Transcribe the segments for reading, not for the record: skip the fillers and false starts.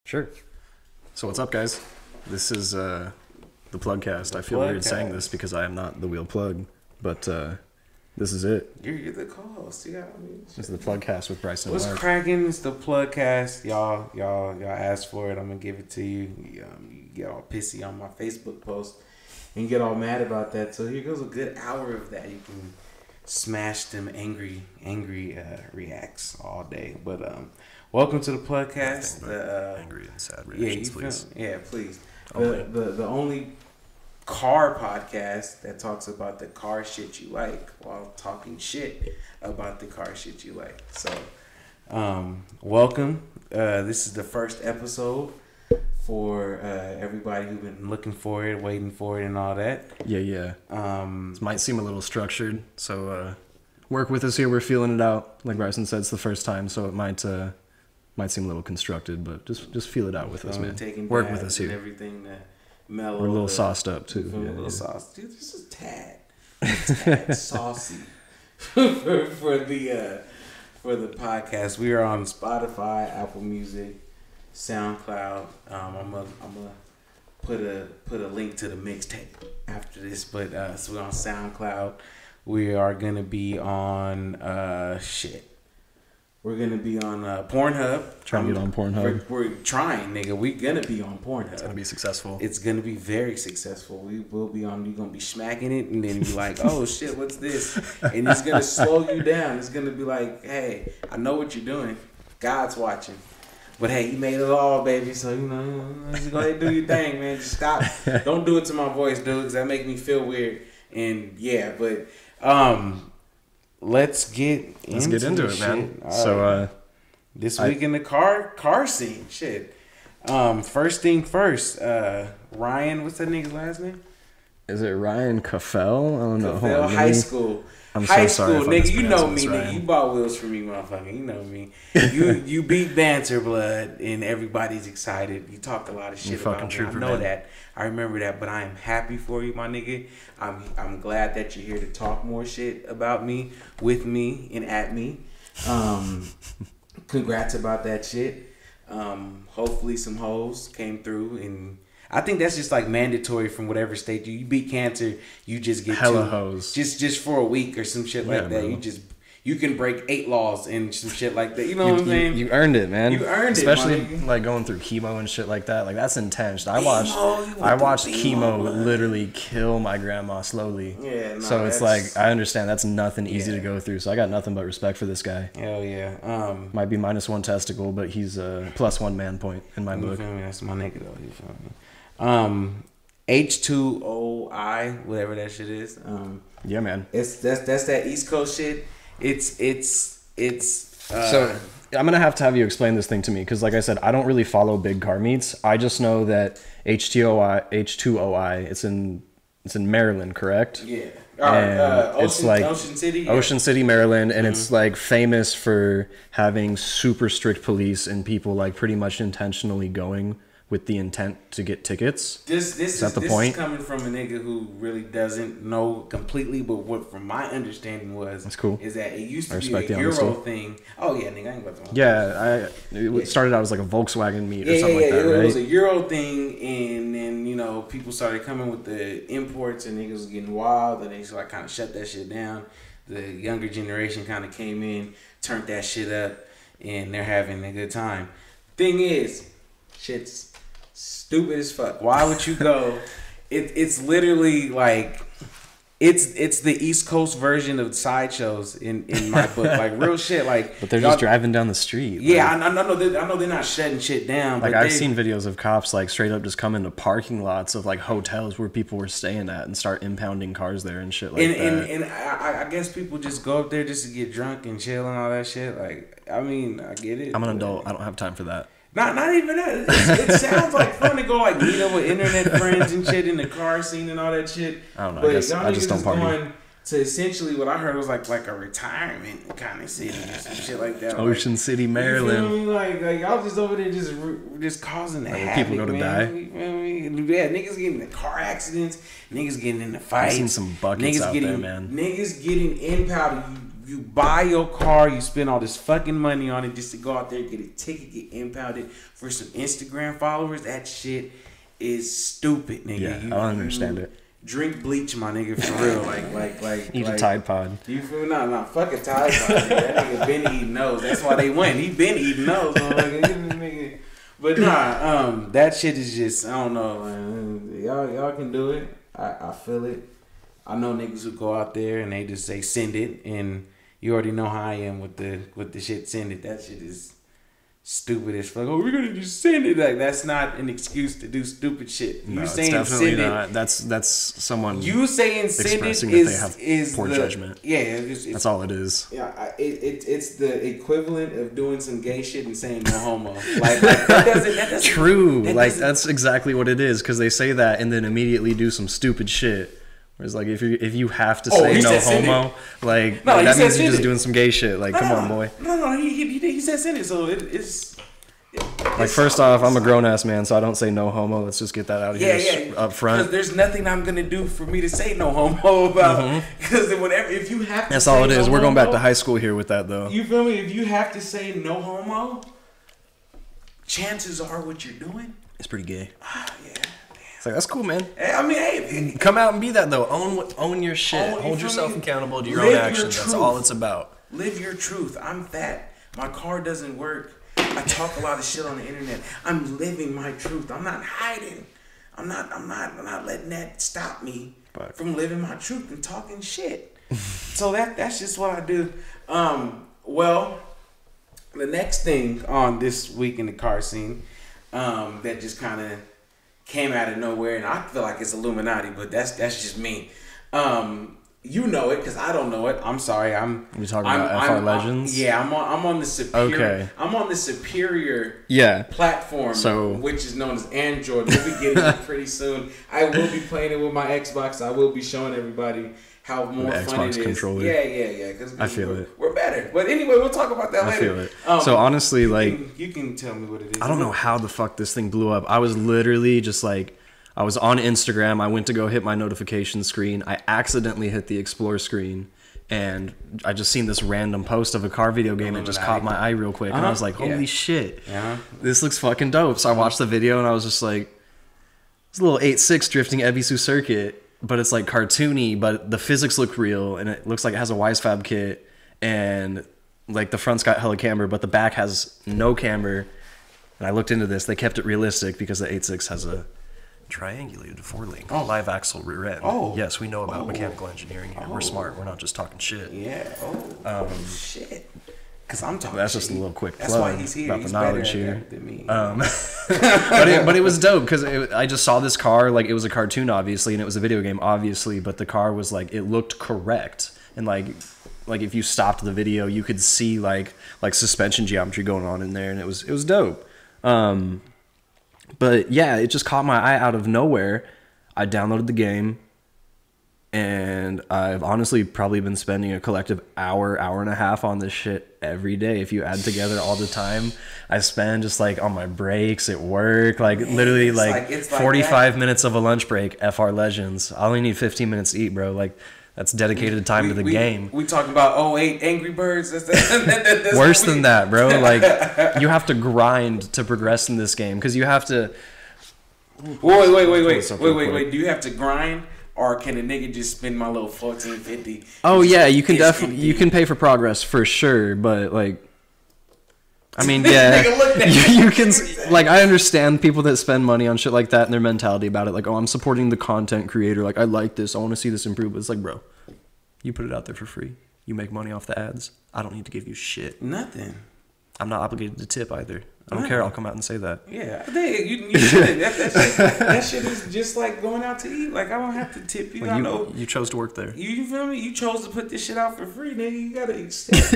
Sure. So what's up, guys? This is the Plugcast. I feel weird saying this because I am not the wheel plug, but this is it. You're the co-host. You got This is the Plugcast with Bryson and What's Mark. cracking? It's the Plugcast. Y'all asked for it. I'm gonna give it to you. You get all pissy on my Facebook post and get all mad about that. So here goes a good hour of that. You can smash them angry reacts all day. But welcome to the Plugcast. Angry and sad reactions, please. Please. Okay. The only car podcast that talks about the car shit you like while talking shit about the car shit you like. So, welcome. This is the first episode for everybody who's been looking for it, waiting for it, and all that. Yeah. This might seem a little structured, so work with us here. We're feeling it out. Like Bryson said, it's the first time, so it might seem a little constructed, but just feel it out with us, man. Work with us here. Everything that mellow. We're a little sauced up too. A little sauce. Dude, this is tad saucy for the podcast. We are on Spotify, Apple Music, SoundCloud. I'm gonna put a link to the mixtape after this, but so we're on SoundCloud. We are gonna be on We're gonna be on Pornhub. Trying to get on Pornhub. We're trying, nigga. We're gonna be on Pornhub. It's gonna be successful. It's gonna be very successful. We will be on. You're gonna be smacking it, and then be like, "Oh shit, what's this?" And it's gonna slow you down. It's gonna be like, "Hey, I know what you're doing. God's watching." But hey, He made it all, baby. So just go ahead and do your thing, man. Just stop. Don't do it to my voice, dude, because that make me feel weird. And yeah, but let's get into it, man. So this week in the car scene, shit. First thing first, Ryan, what's that nigga's last name? Is it Ryan Caffell? I don't know. Caffell, high school. I'm high so sorry school, nigga. You know me, nigga. You bought wheels for me, motherfucker. You know me. You beat Banter Blood, and everybody's excited. You talked a lot of shit about me. I know that. I remember that, but I am happy for you, my nigga. I'm glad that you're here to talk more shit about me, with me, and at me. Congrats about that shit. Hopefully some hoes came through, and I think that's just like mandatory from whatever state you beat cancer. You just get hella hoes just for a week or some shit like that. Bro. You can break 8 laws and some shit like that. You know what I'm saying? You earned it, man. You earned Especially it, like going through chemo and shit like that. Like that's intense. I watched chemo literally kill my grandma slowly. Yeah. So it's like I understand that's nothing easy to go through. So I got nothing but respect for this guy. Hell yeah. Might be -1 testicle, but he's a +1 man point in my book. You feel me? That's my nigga though. You feel me? H2OI, whatever that shit is. Yeah, man. That's that East Coast shit. It's so I'm gonna have to have you explain this thing to me because, like I said, I don't really follow big car meets. I just know that H2OI. It's in Maryland, correct? Yeah. It's like Ocean City. Yeah. Ocean City, Maryland, and it's like famous for having super strict police and people like pretty much intentionally going with the intent to get tickets. This is is coming from a nigga who really doesn't know completely, but what from my understanding that's cool. is that it used to be a Euro thing. Oh yeah, nigga, I ain't about to. Yeah, it started out as like a Volkswagen meet or something like that, right? It was a Euro thing, and then people started coming with the imports, and niggas was getting wild, and they just like kind of shut that shit down. The younger generation kind of came in, turned that shit up, and they're having a good time. Thing is, shit's stupid as fuck. Why would you go? It's literally like it's the East Coast version of sideshows in my book. Like real shit. Like, but they're just driving down the street. Yeah, I know they're not shutting shit down. Like I've seen videos of cops like straight up just come into parking lots of like hotels where people were staying at and start impounding cars there and shit like that. And I guess people just go up there just to get drunk and chill and all that shit. Like, I mean, I get it. I'm an adult. I don't have time for that. Not even that. It sounds like fun to go like meet up with internet friends and shit in the car scene and all that shit. I don't know. But I just don't party. Going to essentially what I heard was like a retirement kind of city or some shit like that. Ocean City, Maryland. You feel me? Like y'all just over there just causing havoc. People go to die. You feel me? Yeah, niggas getting in car accidents. Niggas getting in the fights. I've seen some buckets out there, man. Niggas getting impounded. You buy your car, you spend all this fucking money on it just to go out there, get a ticket, get impounded for some Instagram followers. That shit is stupid, nigga. Yeah, I don't understand it. Drink bleach, my nigga, for real. Eat a Tide Pod. You feel me? Nah, fuck a Tide Pod. Nigga. That nigga been eating those. That's why they win. He been eating those. Nigga. But nah, that shit is just, I don't know, man. Y'all can do it. I feel it. I know niggas who go out there and they just say send it, and you already know how I am with the shit send it. That shit is stupid as fuck. Oh, we're gonna just send it. Like, that's not an excuse to do stupid shit. No, you saying it's definitely send not. it. That's someone You saying send it is poor judgment. Yeah, it's, that's all it is. Yeah, it's the equivalent of doing some gay shit and saying no homo. Like that doesn't true. That's exactly what it is, because they say that and then immediately do some stupid shit. Whereas, like, if you have to say no homo, like, no, that means you're just doing some gay shit. Like, come on, boy. No, he said send it, so it's like, first off, I'm a grown ass man, so I don't say no homo. Let's just get that out of here up front. Because there's nothing I'm gonna do for me to say no homo about. Because if you have to, that's all it is. We're going back to high school here with that, though. You feel me? If you have to say no homo, chances are what you're doing is pretty gay. Yeah. It's like, that's cool, man. I mean, hey, come out and be that, though. Own your shit. Hold yourself accountable to your own actions. That's all it's about. Live your truth. I'm fat. My car doesn't work. I talk a lot of shit on the internet. I'm living my truth. I'm not hiding. I'm not letting that stop me from living my truth and talking shit. So that's just what I do. Well, the next thing on this week in the car scene, that just kind of came out of nowhere, and I feel like it's Illuminati, but that's just me. You know it because I don't know it. I'm sorry. We talking about FR Legends? I'm on the superior. Okay. I'm on the superior platform, which is known as Android. We'll be getting it pretty soon. I will be playing it with my Xbox. I will be showing everybody how more fun it is. Controller. Yeah. Because I feel it. We're better. But anyway, we'll talk about that later. I feel it. So honestly, you can tell me what it is. I don't know how the fuck this thing blew up. I was literally just like, I was on Instagram. I went to go hit my notification screen. I accidentally hit the explore screen, and I just seen this random post of a car video game and just caught my eye real quick. And I was like, holy shit, this looks fucking dope. So I watched the video and I was just like, it's a little 8.6 drifting Ebisu circuit, but it's like cartoony, but the physics look real, and it looks like it has a Wisefab kit, and like the front's got hella camber, but the back has no camber. And I looked into this. They kept it realistic because the 8.6 has a triangulated four-link live axle rear end. Yes, we know about mechanical engineering here. We're smart. We're not just talking shit. Yeah. Shit. Because I'm talking. That's just a little quick plug. That's why he's here. About he's the knowledge here. Than me. But it was dope because I just saw this car. Like, it was a cartoon, obviously, and it was a video game, obviously. But the car was like, it looked correct, and like if you stopped the video, you could see like suspension geometry going on in there, and it was dope. But yeah, it just caught my eye out of nowhere. I downloaded the game, and I've honestly probably been spending a collective hour and a half on this shit every day. If you add together all the time I spend just like on my breaks at work, like literally it's 45 minutes of a lunch break, FR Legends. I only need 15 minutes to eat, bro. Like, that's dedicated time to the game. We talking about 08 Angry Birds. That's worse than that, bro. Like, you have to grind to progress in this game because you have to. Wait. Do you have to grind, or can a nigga just spend my little $14.50? Oh yeah, you can definitely pay for progress for sure, but like, I mean, yeah, you can, like, I understand people that spend money on shit like that and their mentality about it. Like, oh, I'm supporting the content creator. Like, I like this. I want to see this improve. But it's like, bro, you put it out there for free. You make money off the ads. I don't need to give you shit. Nothing. I'm not obligated to tip either. I don't care. I'll come out and say that. Yeah, you should. That shit is just like going out to eat. Like, I don't have to tip you. Well, you chose to work there. You feel me? You chose to put this shit out for free, nigga. You gotta accept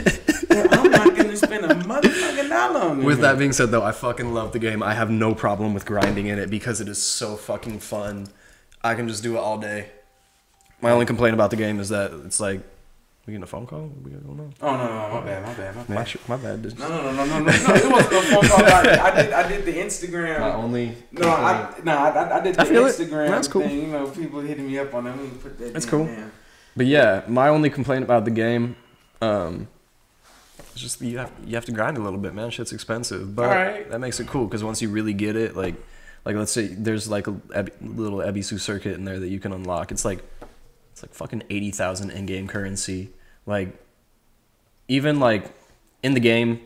that I'm not gonna spend a motherfucking dollar on it. With that being said, though, I fucking love the game. I have no problem with grinding in it because it is so fucking fun. I can just do it all day. My only complaint about the game is that it's like, we getting a phone call? What we got going on? Oh, no, my bad. My bad. No. It wasn't a phone call. I did the Instagram. My only. I did the Instagram That's cool. thing. You know, people hitting me up on that. Put that. That's cool. Down. But yeah, my only complaint about the game, It's just you have to grind a little bit, man. Shit's expensive, but that makes it cool because once you really get it, like let's say there's like a little Ebisu circuit in there that you can unlock. It's like fucking 80,000 in-game currency. Like even like in the game,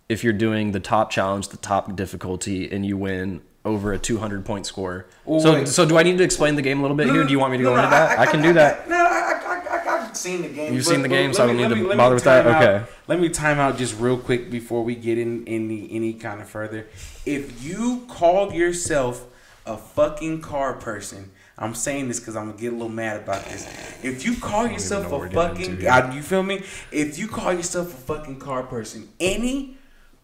if you're doing the top challenge, the top difficulty, and you win over a 200-point score. So do I need to explain the game a little bit here? Do you want me to go into that? I can do that. I've seen the game. You've seen the game, so I don't need to bother with that? Okay. Let me time out just real quick before we get in any kind of further. If you call yourself a fucking car person, I'm saying this because I'm going to get a little mad about this. If you call yourself a fucking... you feel me? If you call yourself a fucking car person, any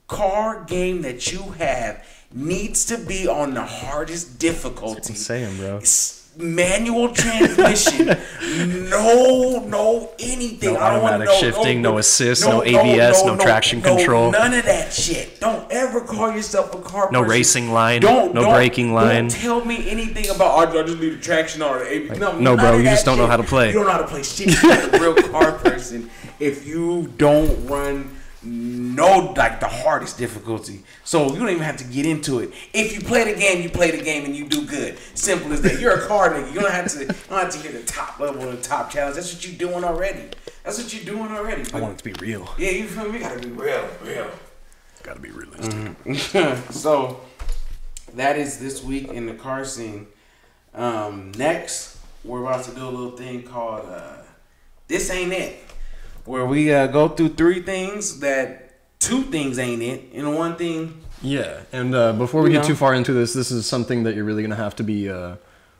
car game that you have needs to be on the hardest difficulty. That's what I'm saying, bro. Manual transmission, no anything. No automatic shifting, no assist, no ABS, no traction control. None of that shit. Don't ever call yourself a car person. No racing line, no braking line. Don't tell me anything about, I just need a traction or an ABS. No, bro, you just don't know how to play. You don't know how to play shit. You're not a real car person if you don't run like the hardest difficulty. So you don't even have to get into it. If you play the game, you play the game and you do good. Simple as that. You're a car nigga. You don't have to hit the top level of the top challenge. That's what you're doing already. But I want it to be real. Yeah, you feel me? Gotta be real. Gotta be realistic. Mm-hmm. So that is this week in the car scene. Next, we're about to do a little thing called This Ain't It, where we go through two things ain't it, and one thing. Yeah, and before we get too far into this is something that you're really gonna have to be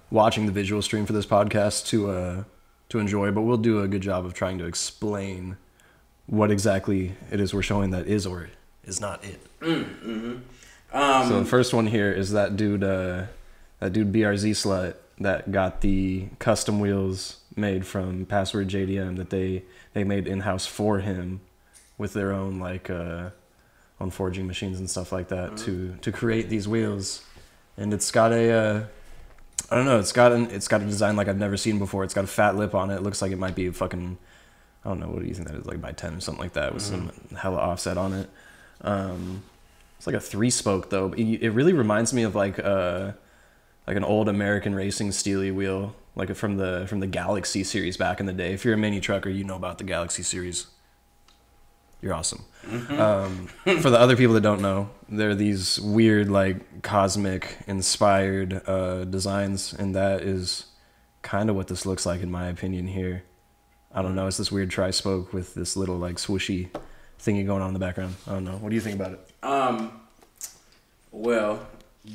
watching the visual stream for this podcast to enjoy. But we'll do a good job of trying to explain what exactly it is we're showing that is or is not it. Mm-hmm. So the first one here is that dude BRZ Slut that got the custom wheels made from Password JDM that they made in-house for him with their own on forging machines and stuff like that to create these wheels. And it's got a I don't know, it's got a design like I've never seen before. It's got a fat lip on it. It looks like it might be a fucking, I don't know, what do you think that is, like by 10 or something like that with some hella offset on it. It's like a 3-spoke though, but it really reminds me of like an old American racing steely wheel, like from the Galaxy series back in the day. If you're a mini trucker, you know about the Galaxy series. You're awesome. Mm-hmm. For the other people that don't know, there are these weird, like, cosmic inspired designs, and that is kind of what this looks like in my opinion here. I don't know, it's this weird tri-spoke with this little like swooshy thingy going on in the background. I don't know. What do you think about it? Well,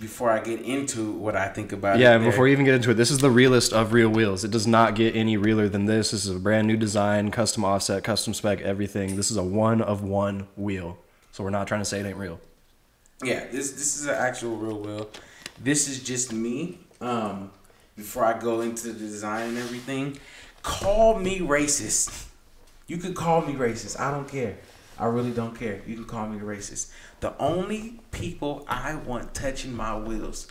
before I get into what I think about it. Yeah, before you even get into it, this is the realest of real wheels. It does not get any realer than this. This is a brand new design, custom offset, custom spec, everything. This is a one-of-one wheel. So we're not trying to say it ain't real. Yeah, this is an actual real wheel. This is just me. Before I go into the design and everything, call me racist. You can call me racist. I don't care. I really don't care. You can call me racist. The only people I want touching my wheels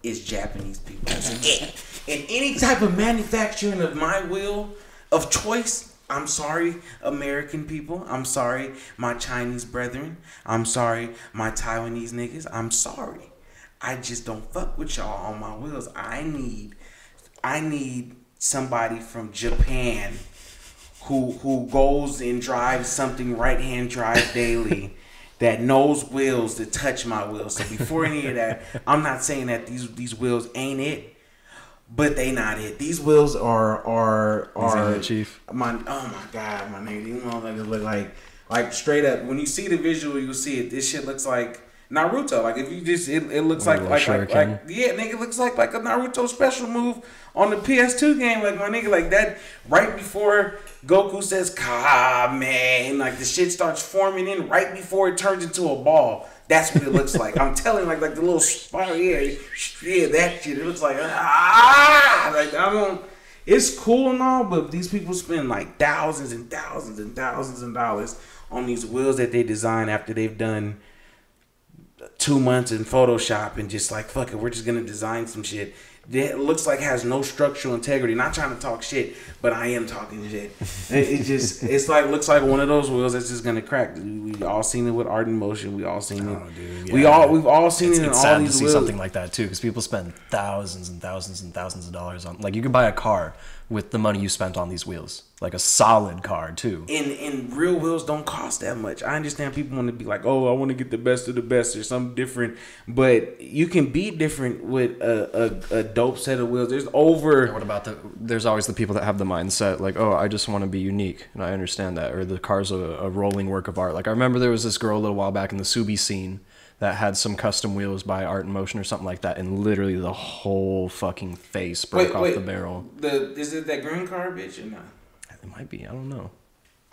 is Japanese people. That's it. And any type of manufacturing of my wheel of choice, I'm sorry, American people. I'm sorry, my Chinese brethren. I'm sorry, my Taiwanese niggas. I'm sorry. I just don't fuck with y'all on my wheels. I need somebody from Japan who goes and drives something right-hand drive daily that knows wheels to touch my wheels. So before any of that, I'm not saying that these wheels ain't it, but they not it. These wheels are it, Chief. Oh my God, my nigga, these motherfuckers look like straight up. When you see the visual, you'll see it. This shit looks like Naruto. Like if you just it looks like yeah, nigga, it looks like a Naruto special move on the PS2 game. Like my nigga, like that right before Goku says Kamen, like the shit starts forming in right before it turns into a ball. That's what it looks like. I'm telling you, like the little spiral, yeah, that shit. It looks like like I don't. It's cool and all, but these people spend like thousands and thousands and thousands of dollars on these wheels that they design after they've done 2 months in Photoshop and just like, fuck it, we're just gonna design some shit. that looks like has no structural integrity. Not trying to talk shit, but I am talking shit. It's like looks like one of those wheels that's just gonna crack. We all seen it with Art in Motion. We all seen it. Dude, yeah. We've all seen it in all these wheels. It's sad to see something like that too, because people spend thousands and thousands and thousands of dollars on. Like you can buy a car with the money you spent on these wheels, like a solid car too. And real wheels don't cost that much. I understand people want to be like, oh, I want to get the best of the best or something different, but you can be different with a dope set of wheels. What about there's always the people that have the mindset like, oh, I just want to be unique, and I understand that, or the car's a rolling work of art. Like I remember there was this girl a little while back in the Subi scene that had some custom wheels by Art in Motion or something like that, and literally the whole fucking face broke off the barrel. Is it that green car, bitch, or not? It might be. I don't know.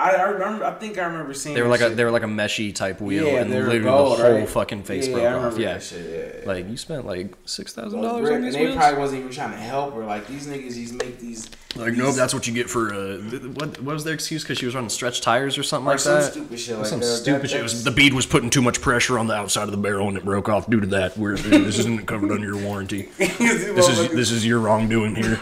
I think I remember seeing. They were like a meshy type wheel, and literally gold, the whole fucking face broke off. Yeah, that shit, yeah. Like you spent like $6,000 on these wheels. They probably wasn't even trying to help her. Like these niggas, these make these. Like nope, that's what you get for what was their excuse? Because she was running stretch tires or something like that. Stupid shit. Some stupid shit. The bead was putting too much pressure on the outside of the barrel, and it broke off due to that. This isn't covered under your warranty. This is your wrongdoing here.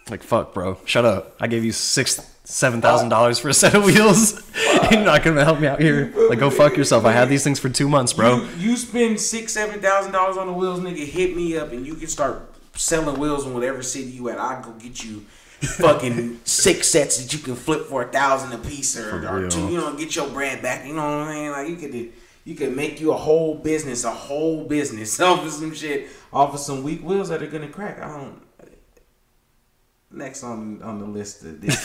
Like fuck, bro. Shut up. I gave you $7,000 for a set of wheels. You're not gonna help me out here. Like go fuck yourself. I had these things for 2 months, bro. You spend $7,000 on the wheels, nigga. Hit me up, and you can start selling wheels in whatever city you at. I'll go get you fucking 6 sets that you can flip for $1,000 a piece or 2. You know, get your brand back. You know what I mean? Like you could make you a whole business off of some shit, off of some weak wheels that are gonna crack. Next on the list of this.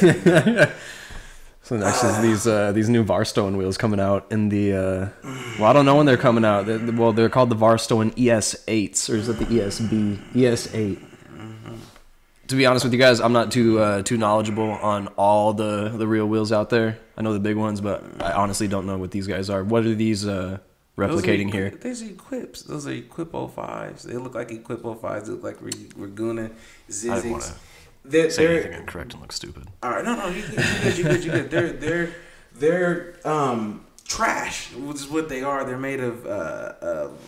So next is these new Varstone wheels coming out in the well, I don't know when they're coming out. They're called the Varstone ES8s, or is it the ESB ES8? Mm-hmm. To be honest with you guys, I'm not too knowledgeable on all the real wheels out there. I know the big ones, but I honestly don't know what these guys are. What are these replicating here? Those are Equips. Those are Equip 05s. They look like Equip 05s. They look like Laguna Zizzigs. Say anything incorrect and look stupid. All right, no, you good. They're trash, which is what they are. They're made of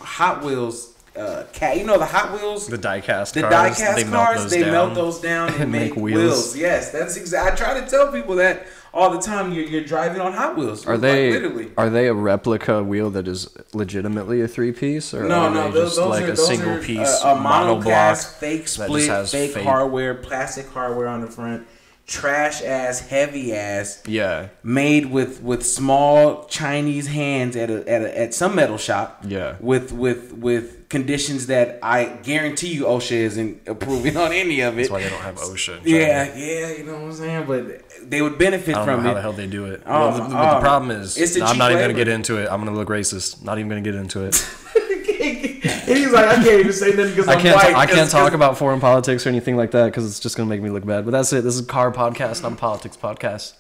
Hot Wheels. You know the Hot Wheels, the die-cast cars. They melt those down and make wheels. Yes, that's exactly. I try to tell people that all the time. You're driving on Hot Wheels. Are they a replica wheel that is legitimately a 3-piece, or are they just like a single piece a monoblock, fake split, fake hardware, plastic hardware on the front? Trash ass, heavy ass. Yeah. Made with small Chinese hands at some metal shop. Yeah. With conditions that I guarantee you OSHA isn't approving on any of it. That's why they don't have OSHA. Yeah, you know what I'm saying? But they would benefit from it. I don't know how the hell they do it. Well, the problem is, I'm not even going to get into it. I'm going to look racist. Not even going to get into it. He's like, I can't even say nothing because I'm white. I can't talk about foreign politics or anything like that because it's just going to make me look bad. But that's it. This is a car podcast, not a politics podcast.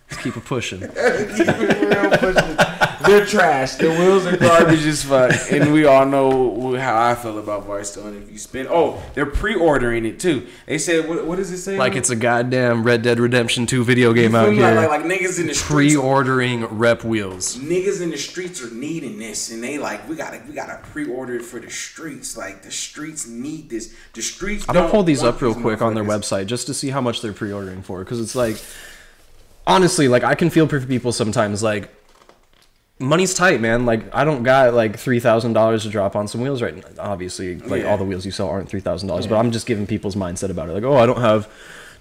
Let's keep it pushing. Keep it real pushing. They're trash. The wheels are garbage as fuck. And we all know how I feel about Varstone. If you spend... Oh, they're pre-ordering it too. They said, what does it say? Like it's a goddamn Red Dead Redemption 2 video game out here. Like niggas in the streets. Pre-ordering rep wheels. Niggas in the streets are needing this. And they like, we gotta pre-order it for the streets. Like the streets need this. The streets I'm gonna pull these up real quick on their website just to see how much they're pre-ordering for. Because it's like... Honestly, like I can feel for people sometimes. Like money's tight, man. Like I don't got like $3,000 to drop on some wheels right now. Obviously, like all the wheels you sell aren't $3,000, but I'm just giving people's mindset about it. Like, oh, I don't have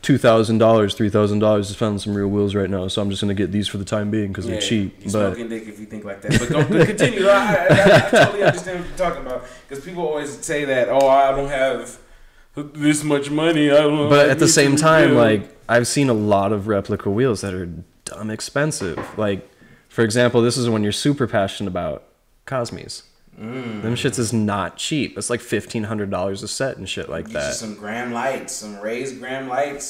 $2,000, $3,000 to spend on some real wheels right now, so I'm just gonna get these for the time being because they're cheap. You're smoking dick if you think like that. But don't continue. I totally understand what you're talking about because people always say that. Oh, I don't have this much money. I don't. But at the same time, like I've seen a lot of replica wheels that are dumb expensive. Like, for example, this is when you're super passionate about Cosmes. Them shits is not cheap. It's like $1,500 a set and shit like that. Get you some gram lights, some raised gram lights,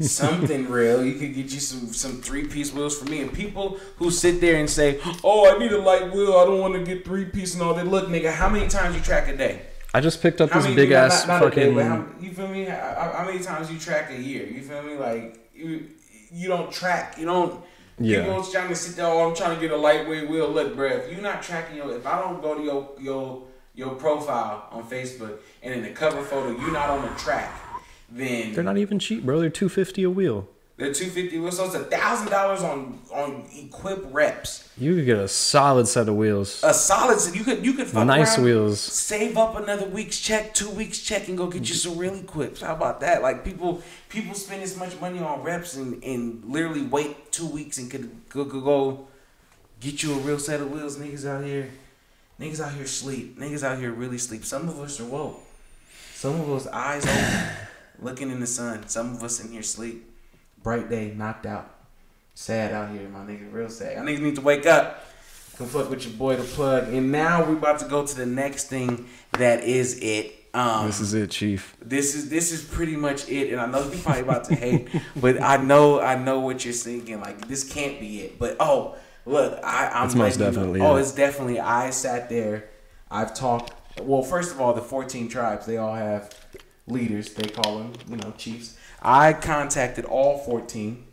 something real. You could get you some 3-piece wheels for me. And people who sit there and say, "Oh, I need a light wheel. I don't want to get 3-piece and all that." Look, nigga, how many times you track a day? I just picked up this big ass fucking. You feel me? How many times you track a year? You feel me? Like you don't track. You don't. Yeah. People trying to sit there. Oh, I'm trying to get a lightweight wheel. Look, bro. If you're not tracking if I don't go to your your profile on Facebook, and in the cover photo you're not on the track, then they're not even cheap, bro. They're $250 a wheel. They're $250, so it's $1,000 on equip reps. You could get a solid set of wheels. A solid set. You could fuck nice around, wheels. save up another week's check, 2 weeks check, and go get you some real equips. How about that? Like people spend this much money on reps and literally wait 2 weeks and could go get you a real set of wheels. Niggas out here sleep. Niggas out here really sleep. Some of us are woke. Some of us eyes open, looking in the sun. Some of us in here sleep. Bright day, knocked out. Sad out here, my nigga. Real sad. Y'all niggas need to wake up. Come fuck with your boy, The Plug. And now we're about to go to the next thing that is it. This is it, Chief. This is pretty much it. And I know you're probably about to hate, but I know what you're thinking. Like, this can't be it. But, look, I'm it's most definitely it. It's definitely. I sat there. I've talked. Well, first of all, the 14 tribes, they all have leaders. They call them, chiefs. I contacted all 14,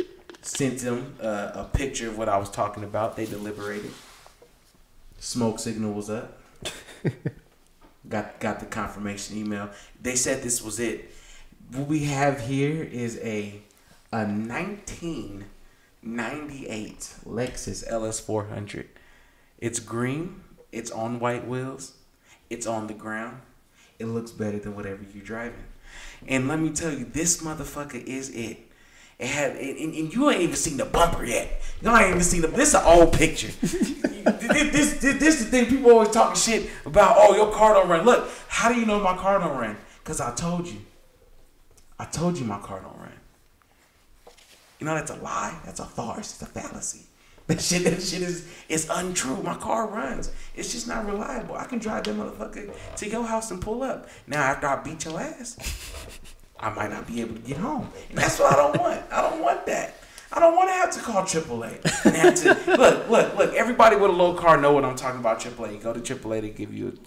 sent them a picture of what I was talking about. They deliberated. Smoke signal was up. Got the confirmation email. They said this was it. What we have here is a 1998 Lexus LS400. It's green. It's on white wheels. It's on the ground. It looks better than whatever you're driving. And let me tell you, this motherfucker is it. It had, and you ain't even seen the bumper yet. You ain't even seen the. This is an old picture. this the thing. People always talking shit about. Oh, your car don't run. Look, how do you know my car don't run? Cause I told you. I told you my car don't run. You know that's a lie. That's a farce. It's a fallacy. That shit is untrue. My car runs. It's just not reliable. I can drive that motherfucker to your house and pull up. Now after I beat your ass, I might not be able to get home. And that's what I don't want. I don't want that. I don't want to have to call AAA. And have to, look. Everybody with a low car know what I'm talking about. AAA. You go to AAA to give you.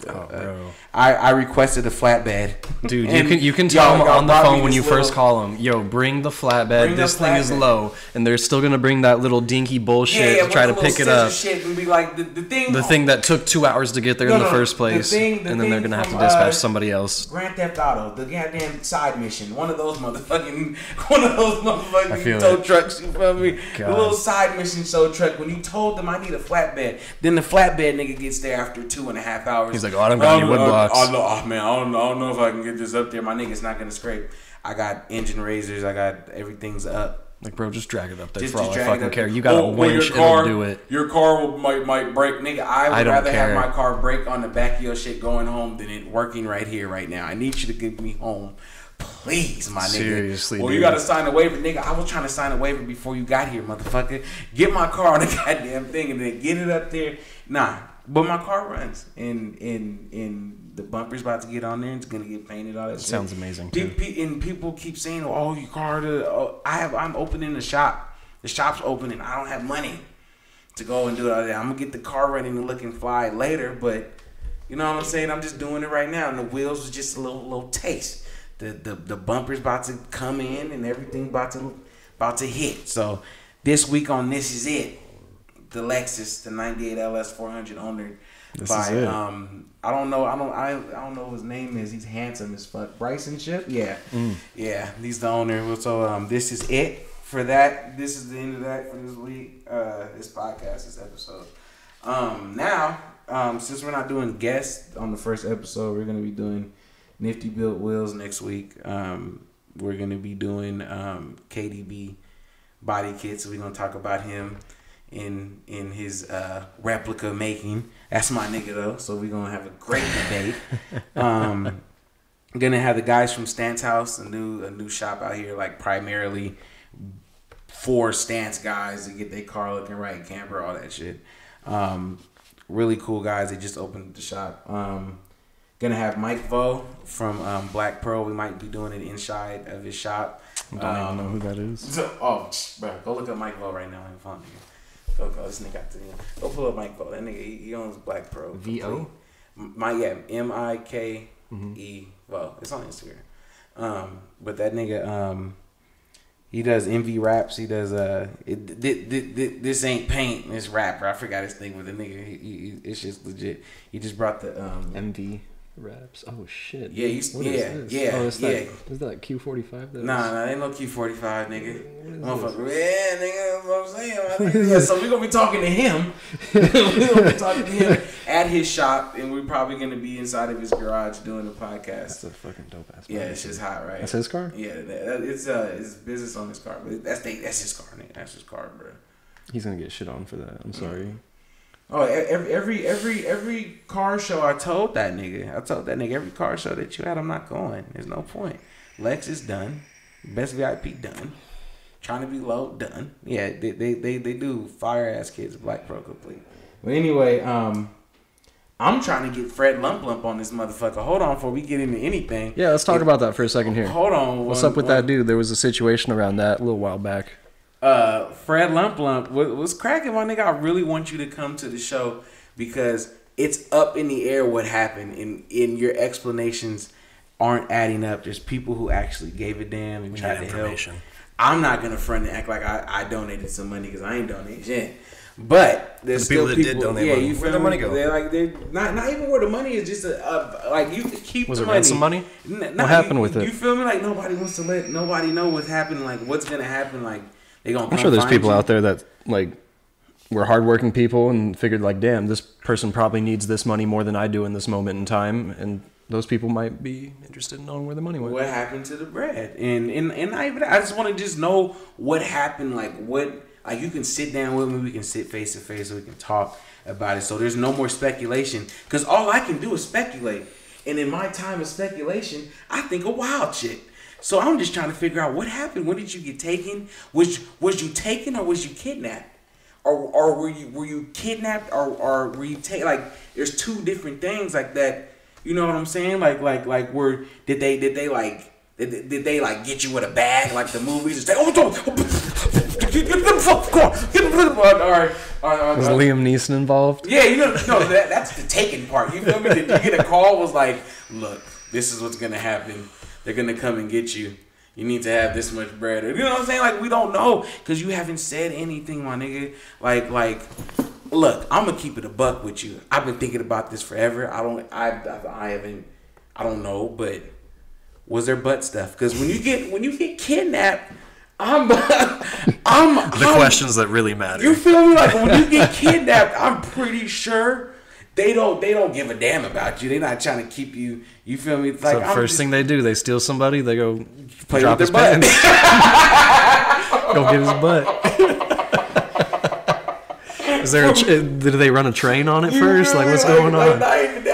I requested a flatbed. Dude, you can tell them on the phone when you first call them. Yo, bring the flatbed. This thing is low, and they're still gonna bring that little dinky bullshit to try to pick it up. Shit and be like the thing that took 2 hours to get there in the first place, and then they're gonna have to dispatch somebody else. Grand Theft Auto, the goddamn side mission, one of those motherfucking tow trucks. You feel me? The little side mission show truck. When you told them I need a flatbed, then the flatbed nigga gets there after 2.5 hours. He's like, oh, I don't got any wood blocks. I don't know if I can get this up there. My nigga's not gonna scrape. I got engine razors. I got everything's up. Like, bro, just drag it up there for all I fucking care. You got a winch, it'll do it. Your car might break. Nigga, I would rather have my car break on the back of your shit going home than it working right here, right now. I need you to get me home. Please, my nigga. Seriously, well, you gotta sign a waiver, nigga. I was trying to sign a waiver before you got here, motherfucker. Get my car on the goddamn thing and then get it up there. Nah, but my car runs, and the bumper's about to get on there. And it's gonna get painted. All that shit. Sounds amazing. Too. And people keep saying, "Oh, your car." I'm opening the shop. The shop's opening. I don't have money to go and do all that. I'm gonna get the car running and looking fly later, but you know what I'm saying. I'm just doing it right now, and the wheels was just a little taste. The bumper's about to come in and everything about to hit. So this week on This Is It, the Lexus, the 98 LS400 owner by I don't know what his name is. He's handsome as fuck. Bryson Ship? Yeah. Yeah, he's the owner. So this is it for that. This is the end of that for this week. This podcast, this episode. Now, since we're not doing guests on the first episode, we're gonna be doing Nifty Built Wheels next week. We're gonna be doing KDB body kits. So we're gonna talk about him in his replica making. That's my nigga though. So we're gonna have a great debate. Gonna have the guys from Stance House, a new shop out here, like primarily for stance guys to get their car looking right, camper, all that shit. Really cool guys. They just opened the shop. Gonna have Mike Vo from Black Pearl. We might be doing it inside of his shop. I don't even know who that is. Bro, go look up Mike Vo right now on your phone. Go, this nigga out to him. Go pull up Mike Vo. That nigga, he owns Black Pearl. VO? MIKE Vo. It's on Instagram. But that nigga, He does MV raps. He does this ain't paint. This rapper. I forgot his thing with the nigga. It's just legit. He just brought the MV raps. Oh shit. Yeah, Is that Q45? Nah, ain't no Q45, nigga. Motherfucker. Yeah, nigga. That's what I'm saying. Yeah, so we gonna be talking to him. At his shop, and we're probably gonna be inside of his garage doing the podcast. That's a fucking dope ass. Yeah, it's just hot, right? That's his car. Yeah, it's business on his car, but that's his car, nigga. That's his car, bro. He's gonna get shit on for that. I'm sorry. Oh, every car show I told that nigga, every car show that you had, I'm not going. There's no point. Lex is done. Best VIP done. Trying to be low done. Yeah, they do fire ass kids. Black Pro complete. But anyway, I'm trying to get Fred Lump on this motherfucker. Hold on before we get into anything. Yeah, let's talk about that for a second here. Hold on. What's up with that dude? There was a situation around that a little while back. Fred Lump was cracking, my nigga. I really want you to come to the show because it's up in the air what happened, and your explanations aren't adding up. There's people who actually gave a damn and tried to help. I'm not gonna front and act like I donated some money because I ain't donated shit. But there's still people that did donate money. Where'd the money go? They're not even where the money is. Just like you could keep was the it money. Ransom money? What happened with it? You feel me? Like nobody wants to let nobody know what's happening. Like what's gonna happen. Like they gonna. I'm sure there's people out there that like were hardworking people and figured like, damn, this person probably needs this money more than I do in this moment in time, and those people might be interested in knowing where the money went. What happened to the bread? And I just want to just know what happened. Like what. Like, you can sit down with me, we can sit face to face, so we can talk about it. So there's no more speculation. Because all I can do is speculate. And in my time of speculation, I think of wild shit. So I'm just trying to figure out what happened. When did you get taken? Was you taken or was you kidnapped? Or were you kidnapped or were you taken? Like, there's two different things like that. You know what I'm saying? Like did they get you with a bag like the movies and say, get the fuck on. Was Liam Neeson involved? Yeah, that's the taking part. You feel me? Did you get a call? Was like, look, this is what's gonna happen. They're gonna come and get you. You need to have this much bread. You know what I'm saying? Like we don't know because you haven't said anything, my nigga. Like, look, I'm gonna keep it a buck with you. I've been thinking about this forever. I don't know, but was there butt stuff? Because when you get kidnapped. The questions that really matter. You feel me? Like when you get kidnapped, I'm pretty sure they don't give a damn about you. They're not trying to keep you. You feel me? It's like, so first thing they do, they steal somebody. They go play drop with his their pants. Go get his butt. Is there? Did they run a train on it first? Like what's going on?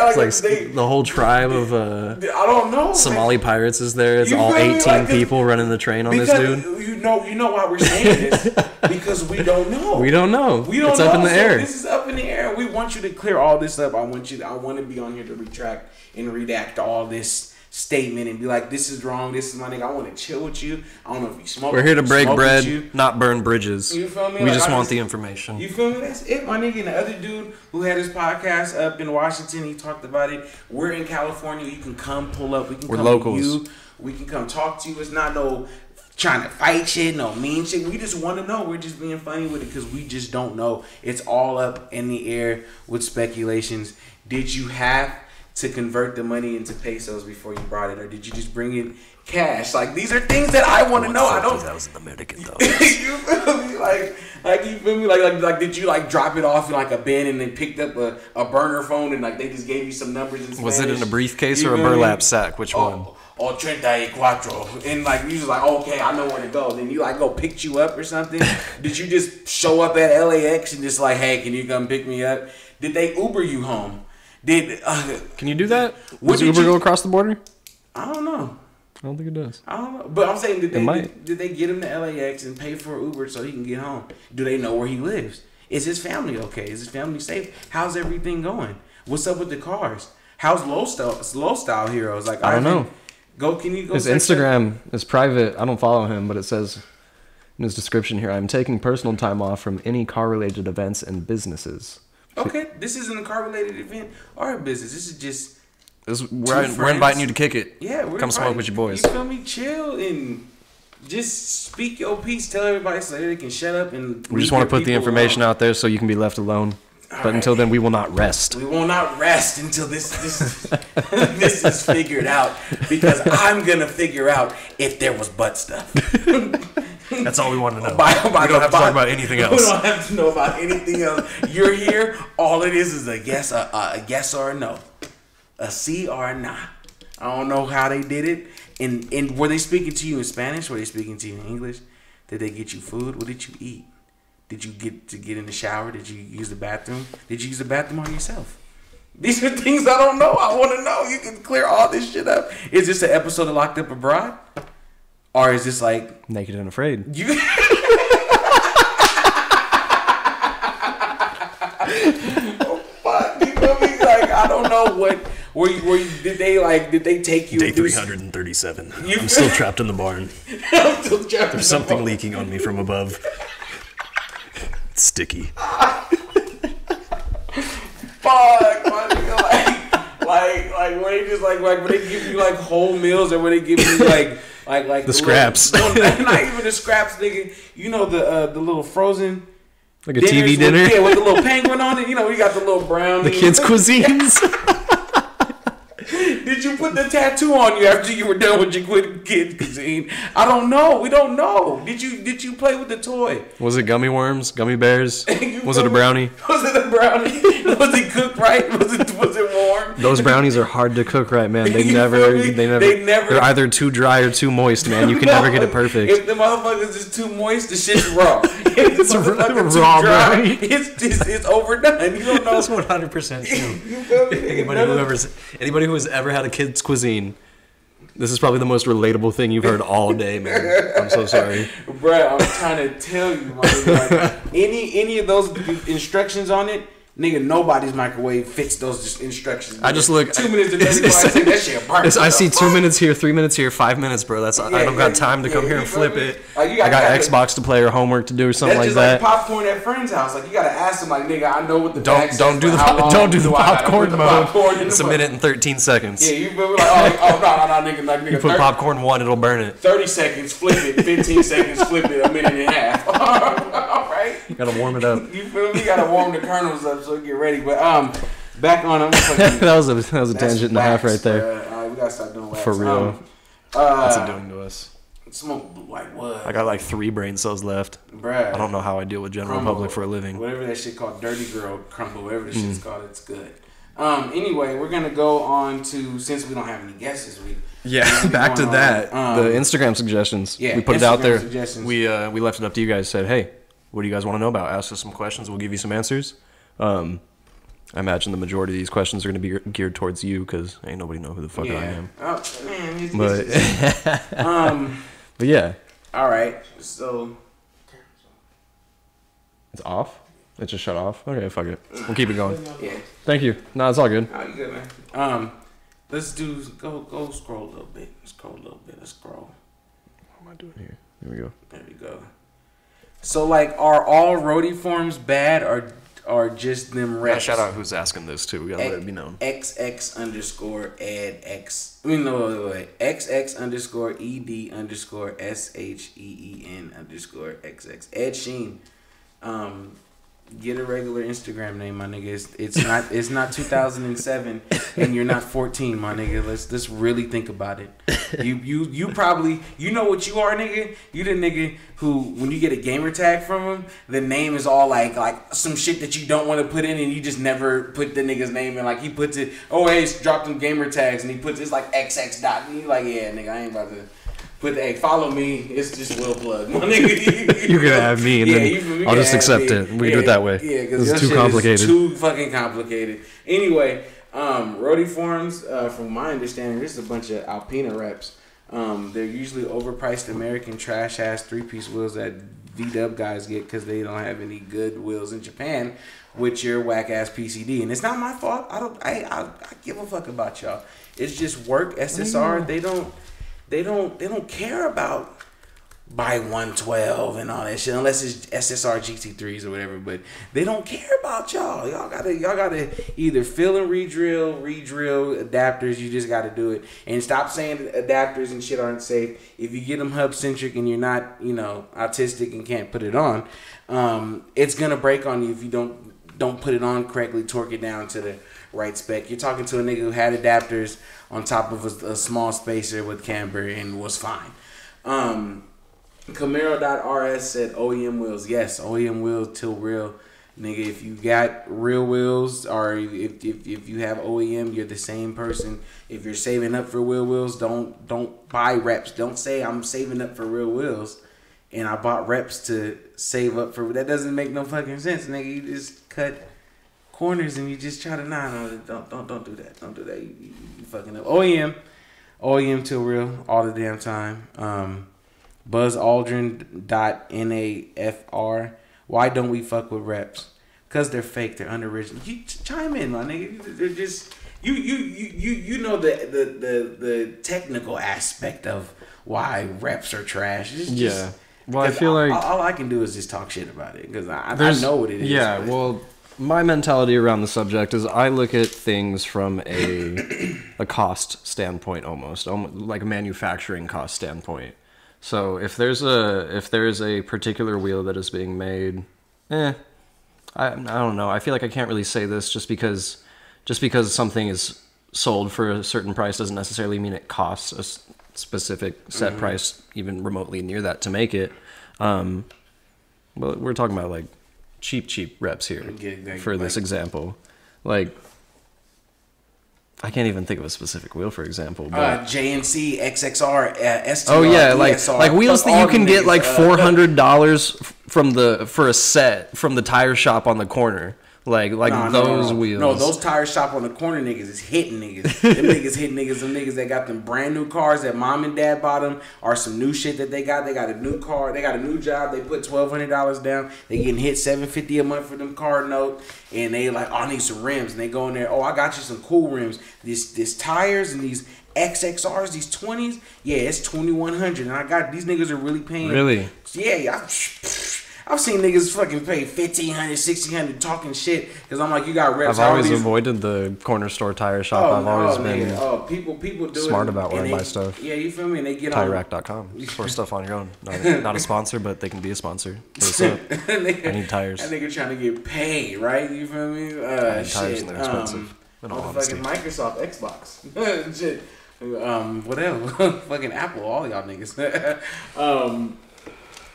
It's like the whole tribe of I don't know. Somali pirates is there. It's all 18 people running the train on this dude. You know why we're saying this? Because we don't know. We don't know. It's up in the air. This is up in the air. We want you to clear all this up. I want to be on here to retract and redact all this statement and be like, this is wrong. This is my nigga. I want to chill with you. I don't know if you smoke. We're here to break bread, not burn bridges. You feel me? We just want the information. You feel me? That's it, my nigga. And the other dude who had his podcast up in Washington, he talked about it. We're in California. You can come pull up. We're locals. To you. We can come talk to you. It's not no trying to fight shit, no mean shit. We just want to know. We're just being funny with it because we just don't know. It's all up in the air with speculations. Did you have to convert the money into pesos before you brought it, or did you just bring in cash? Like these are things that I want to know. I don't. That was in American though. You feel me? Like you feel me? Like did you like drop it off in like a bin and then picked up a burner phone and like they just gave you some numbers in Spanish? Was it in a briefcase or a burlap sack? Which one? Oh, 34. And like you just like, okay, I know where to go. Then you like go picked you up or something. Did you just show up at LAX and just like, hey, can you come pick me up? Did they Uber you home? Can you do that? Does Uber go across the border? I don't know. I don't think it does. I don't know. But I'm saying, did they get him to LAX and pay for Uber so he can get home? Do they know where he lives? Is his family okay? Is his family safe? How's everything going? What's up with the cars? How's low style heroes? Like I don't know. Can you go? His Instagram is private. I don't follow him, but it says in his description here, I'm taking personal time off from any car-related events and businesses. Okay, this isn't a car-related event or a business. This is just... We're inviting you to kick it. Yeah, come smoke with your boys. You feel me? Chill and just speak your piece. Tell everybody so they can shut up and. We just want to put the information out there so you can be left alone. But until then, we will not rest. We will not rest until this this is figured out, because I'm gonna figure out if there was butt stuff. That's all we want to know. We don't have to talk about anything else. We don't have to know about anything else. You're here. All it is a yes, a yes or a no, a C or a nah. I don't know how they did it. And were they speaking to you in Spanish? Were they speaking to you in English? Did they get you food? What did you eat? Did you get in the shower? Did you use the bathroom? Did you use the bathroom on yourself? These are things I don't know. I want to know. You can clear all this shit up. Is this an episode of Locked Up Abroad? Or is this like... Naked and Afraid? You... Oh, fuck. You feel me? Like, I don't know what... Did they take you? Day 337. I'm still trapped in the barn. I'm still trapped. There's something leaking on me from above. It's sticky. Fuck, my nigga. Like when they just when they give you like whole meals, or when they give you like the scraps. Not even the scraps, nigga. You know the little frozen. Like a TV dinner? With the little penguin on it. You know, we got the little brown. The kids' cuisines. Did you put the tattoo on you after you were done with your kids' cuisine? I don't know. We don't know. Did you play with the toy? Was it gummy worms? Gummy bears? Was it a brownie? Was it a brownie? Was it cooked right? Was it warm? Those brownies are hard to cook right, man. They never. They're either too dry or too moist, man. You can never get it perfect. If the motherfuckers is too moist, the shit's raw. It's a raw brownie. It's overdone. You don't know. That's 100% true. Anybody who has ever had a kid's cuisine, this is probably the most relatable thing you've heard all day, man. I'm so sorry. Bruh, I'm trying to tell you, like, any of those instructions on it, nigga, nobody's microwave fits those instructions. I just look 2 minutes to 35 seconds. That shit burns. I see 2 minutes here, 3 minutes here, 5 minutes, bro. I don't got time to come here and flip it. I got Xbox to play or homework to do or something like that. That's just like popcorn at friends' house. Like, you gotta ask them, like, nigga, I know what the don't do the popcorn mode. It's a minute and 13 seconds. Yeah, you feel me? Like, no, nigga. You put popcorn 1, it'll burn it. 30 seconds, flip it. 15 seconds, flip it. A minute and a half. All right. You gotta warm it up. You feel me? You gotta warm the kernels up so get ready. But back on. that was a tangent and a half right there. We gotta start doing wax. For real. What's it doing to us? Smoke like what? I got like 3 brain cells left. Bruh. I don't know how I deal with general public for a living. Whatever that shit called, dirty girl crumble, whatever the shit's called, it's good. Anyway, we're gonna go on to, since we don't have any guests this week. Yeah, back to that. The Instagram suggestions. Yeah, we put it out there. We left it up to you guys. Said, hey, what do you guys want to know about? Ask us some questions. We'll give you some answers. I imagine the majority of these questions are going to be geared towards you because ain't nobody know who the fuck I am. Oh man, but yeah. All right, so it's off. It just shut off. Okay, fuck it. We'll keep it going. Yeah. Thank you. No, it's all good. Oh, you good, man. Let's go scroll a little bit. Let's scroll. What am I doing here? Here we go. There we go. So, like, are all roadie forms bad or just them reps? Yeah, shout out who's asking this too. We gotta let it be known. XX_ed_X. Wait. XX_ED_SHEEN_XX. Ed Sheen. Get a regular Instagram name, my nigga. It's not 2007 and you're not 14, my nigga. Let's really think about it. You probably, you know what you are, nigga. You the nigga who, when you get a gamer tag from him, the name is all like some shit that you don't want to put in, and you just never put the nigga's name in. Like, he puts it, hey, dropped them gamer tags, and he puts it's like XX dot, and you like, yeah, nigga, I ain't about to put the, hey, follow me. It's just Will Plug, my nigga. You're gonna have me, and then I'll just accept it. We can do it that way. Yeah, because this is too complicated. Too fucking complicated. Anyway, roadie forms, from my understanding, this is a bunch of Alpina reps. They're usually overpriced American trash ass 3-piece wheels that VW guys get because they don't have any good wheels in Japan with your whack ass PCD. And it's not my fault. I give a fuck about y'all. It's just work SSR. They don't care about buy 112 and all that shit, unless it's SSR GT3s or whatever. But they don't care about y'all. Y'all gotta either fill and re-drill adapters. You just gotta do it, and stop saying adapters and shit aren't safe. If you get them hub centric and you're not, autistic and can't put it on, it's gonna break on you if you don't put it on correctly, torque it down to the right spec. You're talking to a nigga who had adapters on top of a small spacer with camber and was fine. Camaro.rs said OEM wheels. Yes, OEM wheels till real. Nigga, if you got real wheels or if you have OEM, you're the same person. If you're saving up for real wheels, don't buy reps. Don't say I'm saving up for real wheels and I bought reps to save up for. That doesn't make no fucking sense, nigga. You just cut corners and you just try to don't do that. Don't do that. You fucking up. OEM till real all the damn time. BuzzAldrin.NAFR. Why don't we fuck with reps? Because they're fake. They're unoriginal. You chime in, my nigga. They're just you know the technical aspect of why reps are trash. It's just, well, I feel like all I can do is just talk shit about it because I know what it is. Yeah, well, my mentality around the subject is I look at things from a cost standpoint, almost like a manufacturing cost standpoint. So if there's a particular wheel that is being made, I don't know. I feel like I can't really say this just because something is sold for a certain price doesn't necessarily mean it costs a specific set price even remotely near that to make it. Well, we're talking about like cheap reps here for this example. Like, I can't even think of a specific wheel, for example. But JNC XXR STR. Oh yeah, DXR, like wheels that you can get like $400 for a set from the tire shop on the corner. Like those wheels. No, those tire shop on the corner niggas is hitting niggas. Them niggas hitting niggas. Them niggas that got them brand new cars that mom and dad bought them or some new shit that they got. They got a new car. They got a new job. They put $1,200 down. They getting hit $750 a month for them car note. And they like, oh, I need some rims. And they go in there. Oh, I got you some cool rims. This tires and these XXRs, these 20s. Yeah, it's $2,100. And I got these niggas are really paying. Really? Yeah. I've seen niggas fucking pay $1,500, $1,600 talking shit because I'm like, you got reps. I've always avoided the corner store tire shop. I've always been people do smart about where I buy stuff. Yeah, you feel me? And they get TireRack.com. Store stuff on your own. Not a sponsor, but they can be a sponsor. What's up? I need tires. That nigga trying to get paid, right? You feel me? Tires and they're expensive. Fucking Microsoft, Xbox, shit. Whatever. Fucking Apple, all y'all niggas.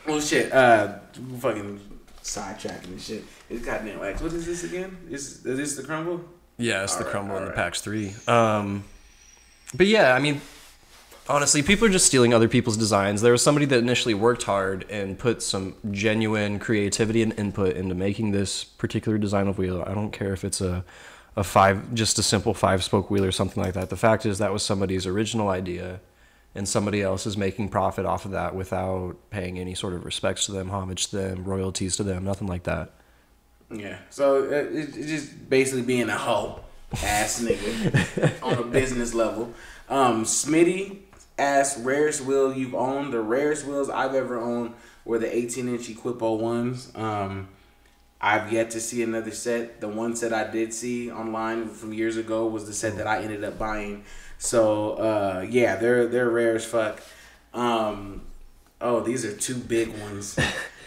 Well, shit. Fucking sidetracking and shit. It's goddamn wax. What is this again? Is this the Crumble? Yeah, it's the Crumble and the PAX 3. But yeah, I mean, honestly, people are just stealing other people's designs. There was somebody that initially worked hard and put some genuine creativity and input into making this particular design of wheel. I don't care if it's just a simple 5-spoke wheel or something like that. The fact is that was somebody's original idea. And somebody else is making profit off of that without paying any sort of respects to them, homage to them, royalties to them, nothing like that. Yeah. So it's just basically being a hoe ass nigga on a business level. Smitty asked, rarest wheel you've owned. The rarest wheels I've ever owned were the 18-inch Equipo ones. I've yet to see another set. The one set I did see online from years ago was the set that I ended up buying. So yeah, they're rare as fuck. Oh, these are two big ones.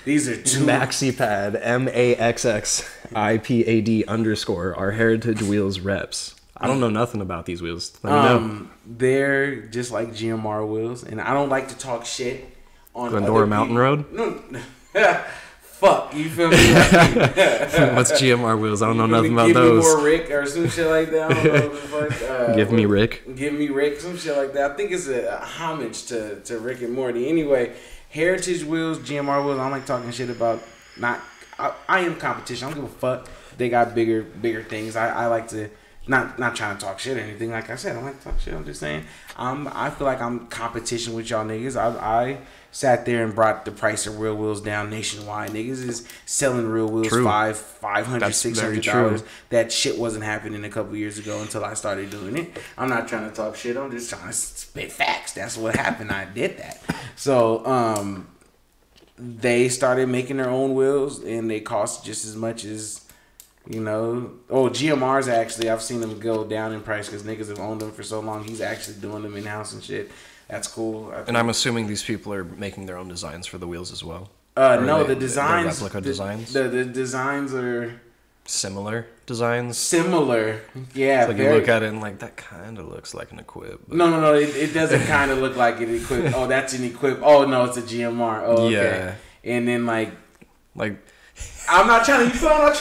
These are two MaxiPad MAXXIPAD_ our Heritage Wheels reps. I don't know nothing about these wheels. Let me know. They're just like GMR wheels, and I don't like to talk shit on Glendora Mountain Road. No. Fuck, you feel me? What's GMR wheels? I don't know nothing about those. Give me more Rick or some shit like that. I don't know what the fuck. Give me Rick, some shit like that. I think it's a homage to Rick and Morty. Anyway, Heritage wheels, GMR wheels. I don't like talking shit about. I am competition. I don't give a fuck. They got bigger things. I like to not trying to talk shit or anything. Like I said, I don't like to talk shit. I'm just saying. I feel like I'm competition with y'all niggas. I sat there and brought the price of real wheels down nationwide. Niggas is selling real wheels $500, $600. That shit wasn't happening a couple years ago until I started doing it. I'm not trying to talk shit. I'm just trying to spit facts. That's what happened. I did that. So they started making their own wheels, and they cost just as much as, GMRs actually. I've seen them go down in price because niggas have owned them for so long. He's actually doing them in house and shit. That's cool. And I'm assuming these people are making their own designs for the wheels as well. No, the designs. Replica designs. The designs are similar designs. Similar, yeah. Like you look at it and like that kind of looks like an Equip. But... No. It doesn't kind of look like an Equip. Oh, that's an Equip. Oh no, it's a GMR. Oh, okay. Yeah. And then like. I'm not trying to talk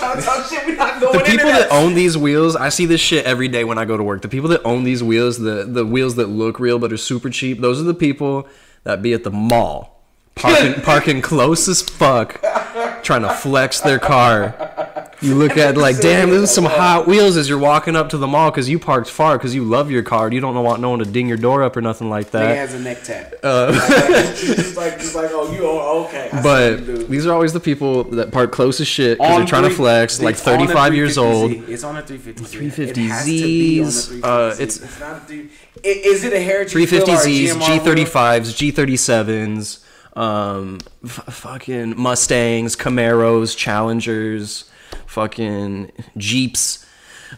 shit. We're not going. The people that own these wheels, I see this shit every day when I go to work. The people that own these wheels, the wheels that look real but are super cheap, those are the people that be at the mall, parking close as fuck, trying to flex their car. You look at like, damn, this is some Hot Wheels as you're walking up to the mall because you parked far because you love your car. You don't want no one to ding your door up or nothing like that. He has a neck tap. Just like, oh, you okay. But these are always the people that park close as shit because they're trying to flex, like 35 years old. It's on a 350Z. 350Zs. It's not a 3. Is it a Heritage 350Zs, G35s, G37s, fucking Mustangs, Camaros, Challengers, fucking Jeeps.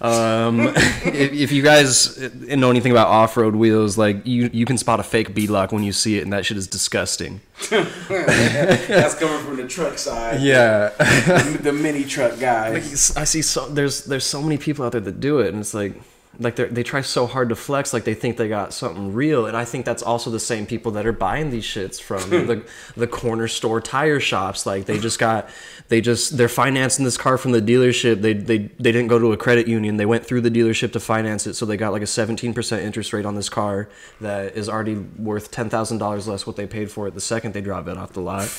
If you guys know anything about off-road wheels, like you can spot a fake beadlock when you see it, and that shit is disgusting. That's coming from the truck side. Yeah, the mini truck guys. I see there's so many people out there that do it, and it's like they try so hard to flex, like they think they got something real. And I think that's also the same people that are buying these shits from the corner store tire shops. Like they're financing this car from the dealership. They didn't go to a credit union. They went through the dealership to finance it, so they got like a 17% interest rate on this car that is already worth $10,000 less what they paid for it the second they drop it off the lot.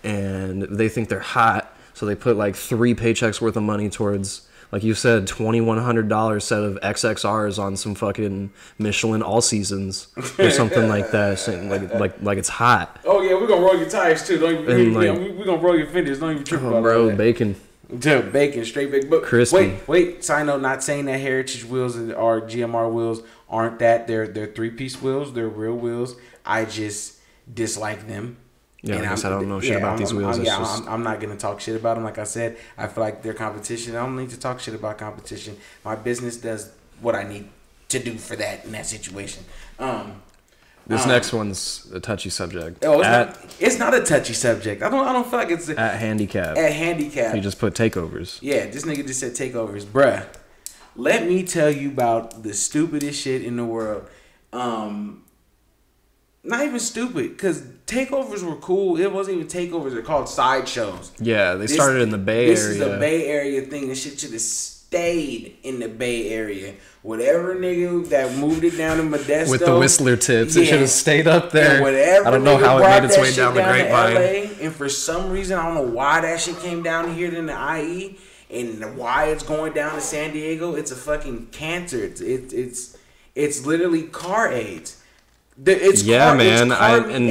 And they think they're hot, so they put like 3 paychecks worth of money towards, like you said, $2,100 set of XXRs on some fucking Michelin All Seasons or something like that. Like it's hot. Oh yeah, we're gonna roll your tires too. We're gonna roll your fenders. Don't even trip about bro, bacon. Bacon, straight bacon. But crispy. Wait. Side note: not saying that Heritage wheels or GMR wheels aren't that. They're 3-piece wheels. They're real wheels. I just dislike them. Yeah, I guess I don't know shit about these wheels. I'm not going to talk shit about them. Like I said, I feel like they're competition. I don't need to talk shit about competition. My business does what I need to do for that in that situation. This next one's a touchy subject. Oh, it's not a touchy subject. I don't feel like it's at handicap. At handicap. You just put takeovers. Yeah, this nigga just said takeovers, bruh. Let me tell you about the stupidest shit in the world. Not even stupid, because takeovers were cool. It wasn't even takeovers. They're called sideshows. Yeah, they started in the Bay Area. This is a Bay Area thing. This shit should have stayed in the Bay Area. Whatever nigga that moved it down to Modesto. With the Whistler tips. It should have stayed up there. Whatever I don't know how it made its way down the grapevine. LA, and for some reason, I don't know why that shit came down here in the IE. And why it's going down to San Diego. It's a fucking cancer. It's literally car AIDS. And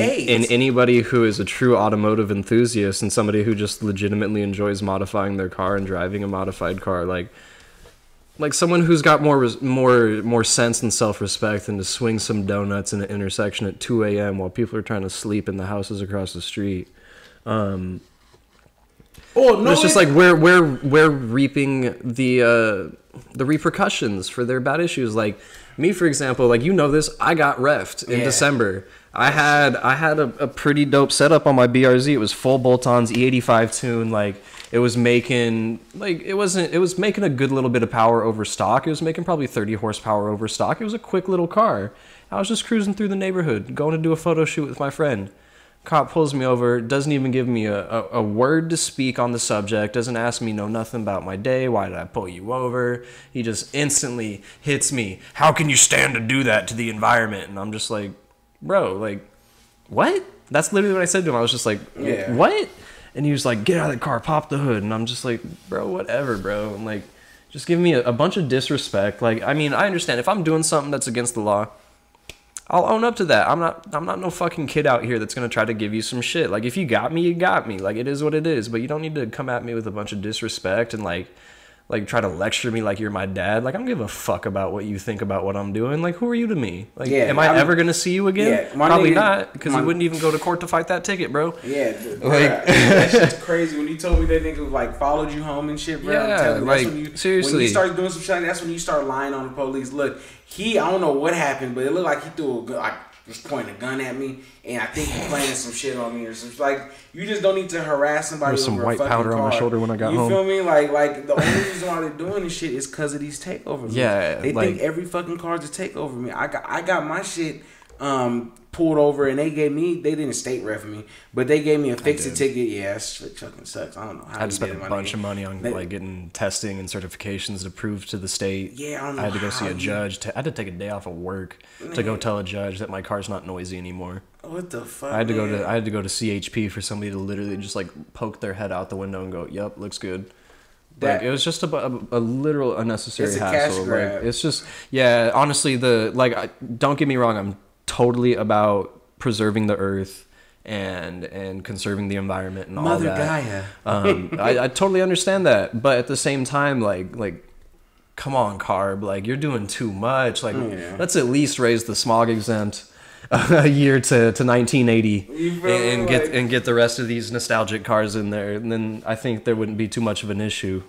anybody who is a true automotive enthusiast and somebody who just legitimately enjoys modifying their car and driving a modified car, like someone who's got more sense and self-respect than to swing some donuts in an intersection at 2 a.m. while people are trying to sleep in the houses across the street. It's just like we're reaping the repercussions for their bad issues. Like me, for example, like this, I got refed in December. I had a pretty dope setup on my BRZ. It was full bolt-ons, E85 tune. Like it was making a good little bit of power over stock. It was making probably 30 horsepower over stock. It was a quick little car. I was just cruising through the neighborhood, going to do a photo shoot with my friend. Cop pulls me over, doesn't even give me a word to speak on the subject, doesn't ask me nothing about my day, why did I pull you over? He just instantly hits me, how can you stand to do that to the environment? And I'm just like, bro, like, what? That's literally what I said to him. I was just like, what? And he was like, get out of the car, pop the hood. And I'm just like, bro, whatever, bro. And like, just give me a bunch of disrespect. Like, I mean, I understand if I'm doing something that's against the law, I'll own up to that. I'm not no fucking kid out here that's gonna try to give you some shit. Like if you got me, you got me. Like it is what it is. But you don't need to come at me with a bunch of disrespect and like like try to lecture me like you're my dad. Like I don't give a fuck about what you think about what I'm doing. Like who are you to me? Like am I ever gonna see you again? Yeah, probably not, because you wouldn't even go to court to fight that ticket, bro. Yeah, like that shit's crazy. When you told me that nigga like followed you home and shit, bro. Yeah, like seriously. When you start doing some shit, that's when you start lying on the police. Look, I don't know what happened, but it looked like he threw a gun, like just pointing a gun at me, and I think he planted some shit on me or something. Like you just don't need to harass somebody. There's some white powder on my shoulder when I got home. You feel me? Like the only reason why they're doing this shit is because of these takeovers. Yeah, they think every fucking car's a takeover. Me, I got my shit pulled over, and they didn't state ref me, but they gave me a fix-it ticket. Yeah, that shit fucking sucks. I don't know how. I had to spend a bunch of money on like getting testing and certifications to prove to the state. Yeah, I don't know. I had to go see a judge. I had to take a day off of work to go tell a judge that my car's not noisy anymore. What the fuck? I had to go to CHP for somebody to literally just like poke their head out the window and go, "Yep, looks good." Like it was just a literal unnecessary hassle. Cash grab. Like it's just honestly don't get me wrong, I'm totally about preserving the earth and conserving the environment and all that. Mother Gaia. I totally understand that, but at the same time, like, come on, CARB, like you're doing too much. Like, let's at least raise the smog exempt a year to 1980 and get the rest of these nostalgic cars in there, and then I think there wouldn't be too much of an issue.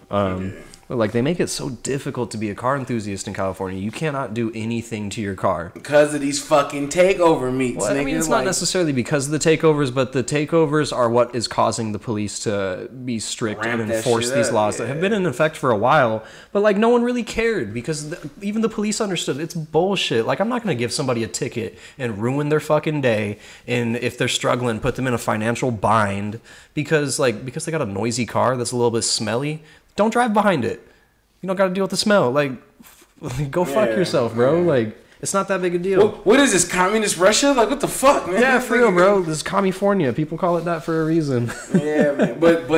Like they make it so difficult to be a car enthusiast in California. You cannot do anything to your car because of these fucking takeover meets. Well, I mean, it's not necessarily because of the takeovers, but the takeovers are what is causing the police to be strict and enforce these laws that have been in effect for a while. But like no one really cared because even the police understood it's bullshit. Like I'm not going to give somebody a ticket and ruin their fucking day, and if they're struggling, put them in a financial bind because they got a noisy car that's a little bit smelly. Don't drive behind it. You don't got to deal with the smell. Like, go fuck yourself, bro. Like, it's not that big a deal. What is this, communist Russia? Like, what the fuck, man? Yeah, for real, bro. This is California. People call it that for a reason. Yeah, man. But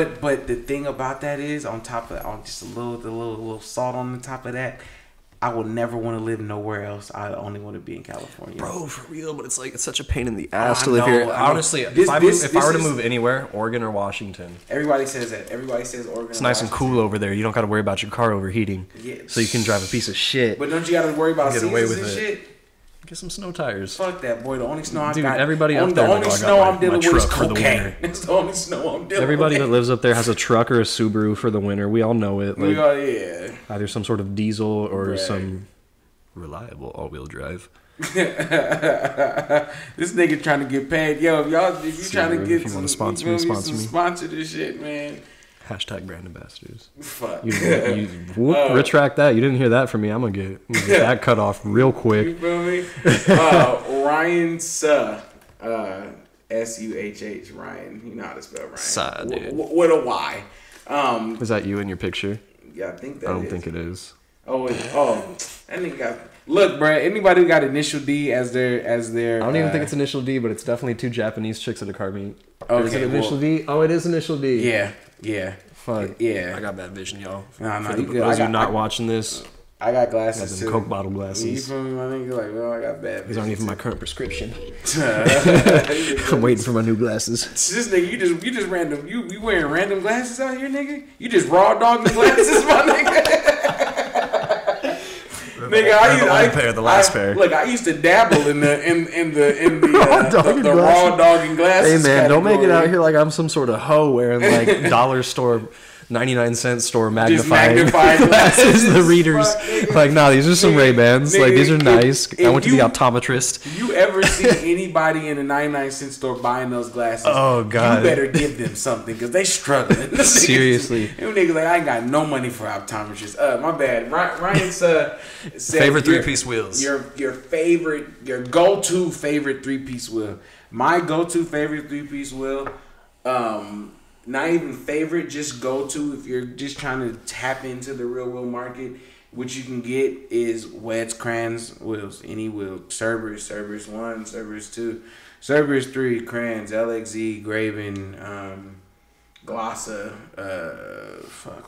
the thing about that is, on top of on just a little salt on the top of that, I would never want to live nowhere else. I only want to be in California. Bro, for real, but it's like it's such a pain in the ass to live here. Honestly, if I were to move anywhere, Oregon or Washington. Everybody says that. Everybody says Oregon. It's nice and cool over there. You don't got to worry about your car overheating. Yeah. So you can drive a piece of shit. But don't you got to worry about seasons and shit? Get some snow tires. Fuck that, boy. The only snow I got. Dude, everybody up there. The only snow I'm dealing with is cocaine. It's the only snow I'm dealing with. Everybody that lives up there has a truck or a Subaru for the winter. We all know it. Like, yeah. Either some sort of diesel or some reliable all-wheel drive. This nigga trying to get paid. Yo, if you trying to get some, sponsor me. Sponsor this shit, man. Hashtag brand ambassadors. Fuck. Retract that. You didn't hear that from me. I'm gonna get that cut off real quick. You feel me? Ryan Suh. S-U-H-H. Ryan. You know how to spell Ryan. Suh, dude. With a Y. Is that you in your picture? Yeah, I think that I don't think it is. That nigga got... Look, bro, anybody who got initial D as their I don't even think it's initial D, but it's definitely two Japanese chicks at a car meet. Okay, is it initial D? Oh, it is initial D. Yeah. Fuck. Yeah. I got bad vision, y'all. No, you good. Those of you not watching this, I got glasses too. Coke bottle glasses. You feel me, my nigga? Like, well, I got bad vision. These aren't even my current prescription. I'm waiting for my new glasses. This nigga, you just random. You wearing random glasses out here, nigga? You just raw dogging glasses, my nigga? Nigga, I used to dabble in the raw dogging glasses. Hey man, don't make it out here like I'm some sort of hoe wearing like dollar store 99-cent store magnifying glasses. The readers like, nah, these are some Ray-Bans. Like these are nice. I went to the optometrist. You ever see anybody in a 99-cent store buying those glasses? Oh god, you better give them something because they struggling. Seriously, them niggas like, I ain't got no money for optometrists. My bad. Ryan's says favorite three-piece wheels. Your go-to favorite three-piece wheel. My go-to favorite three-piece wheel. Not even favorite, just go to if you're just trying to tap into the real wheel market. What you can get is Wets, Crans wheels, any wheel. Cerberus 1, Cerberus 2, Cerberus 3, Crans, LXZ, Graven, Glossa,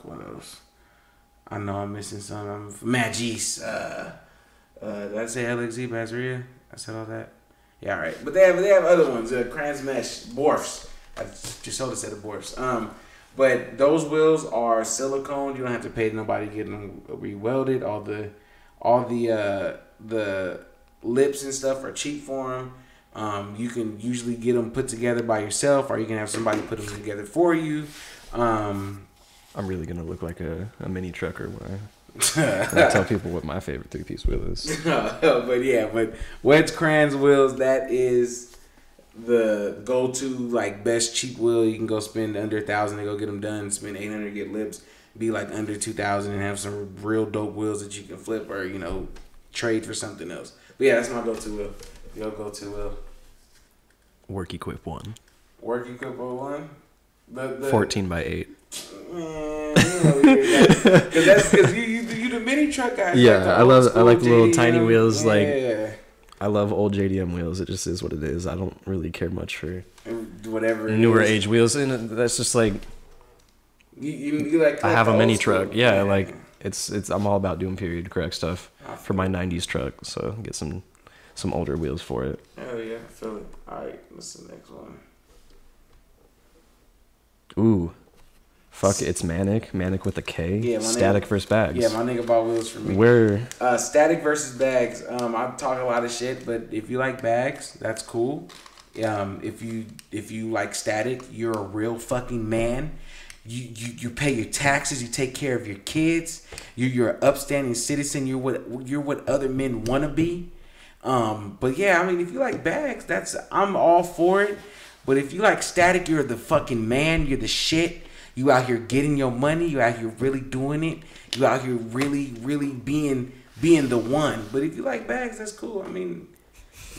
what else? I know I'm missing some. Magis, did I say LXZ, Bazeria? I said all that? Yeah, all right. But they have other ones, Crans Mesh, Borfs. I just told us at the Borfs. But those wheels are silicone. You don't have to pay nobody to get them re-welded. All the lips and stuff are cheap for them. You can usually get them put together by yourself, or you can have somebody put them together for you. I'm really gonna look like a mini trucker when I tell people what my favorite 3-piece wheel is. but Wedge Crans wheels, that is the go-to, like, best cheap wheel. You can go spend under $1,000 to go get them done. Spend $800 to get lips. Be like under $2,000 and have some real dope wheels that you can flip or trade for something else. But yeah, that's my go-to wheel. Your go-to wheel. Work Equip 1. Work Equip 1. The 14 by 8. Man, because you the mini truck guy. Yeah, I like the little JDM, tiny wheels. Yeah. Like, I love old JDM wheels. It just is what it is. I don't really care much for whatever newer age wheels, and that's just like you like. I have a mini truck. Yeah, like it's. I'm all about doing period correct stuff for my '90s truck. So get some older wheels for it. Hell yeah, I feel it. All right, what's the next one? Ooh. Fuck, it's Manic with a K. Yeah, Static versus Bags. Yeah, my nigga bought wheels for me. Where? Static versus Bags. I talk a lot of shit, but if you like Bags, that's cool. If you like Static, you're a real fucking man. You pay your taxes. You take care of your kids. You're an upstanding citizen. You're what other men want to be. But yeah, I mean, if you like Bags, I'm all for it. But if you like Static, you're the fucking man. You're the shit. You out here getting your money. You out here really doing it. You out here really, really being the one. But if you like Bags, that's cool. I mean,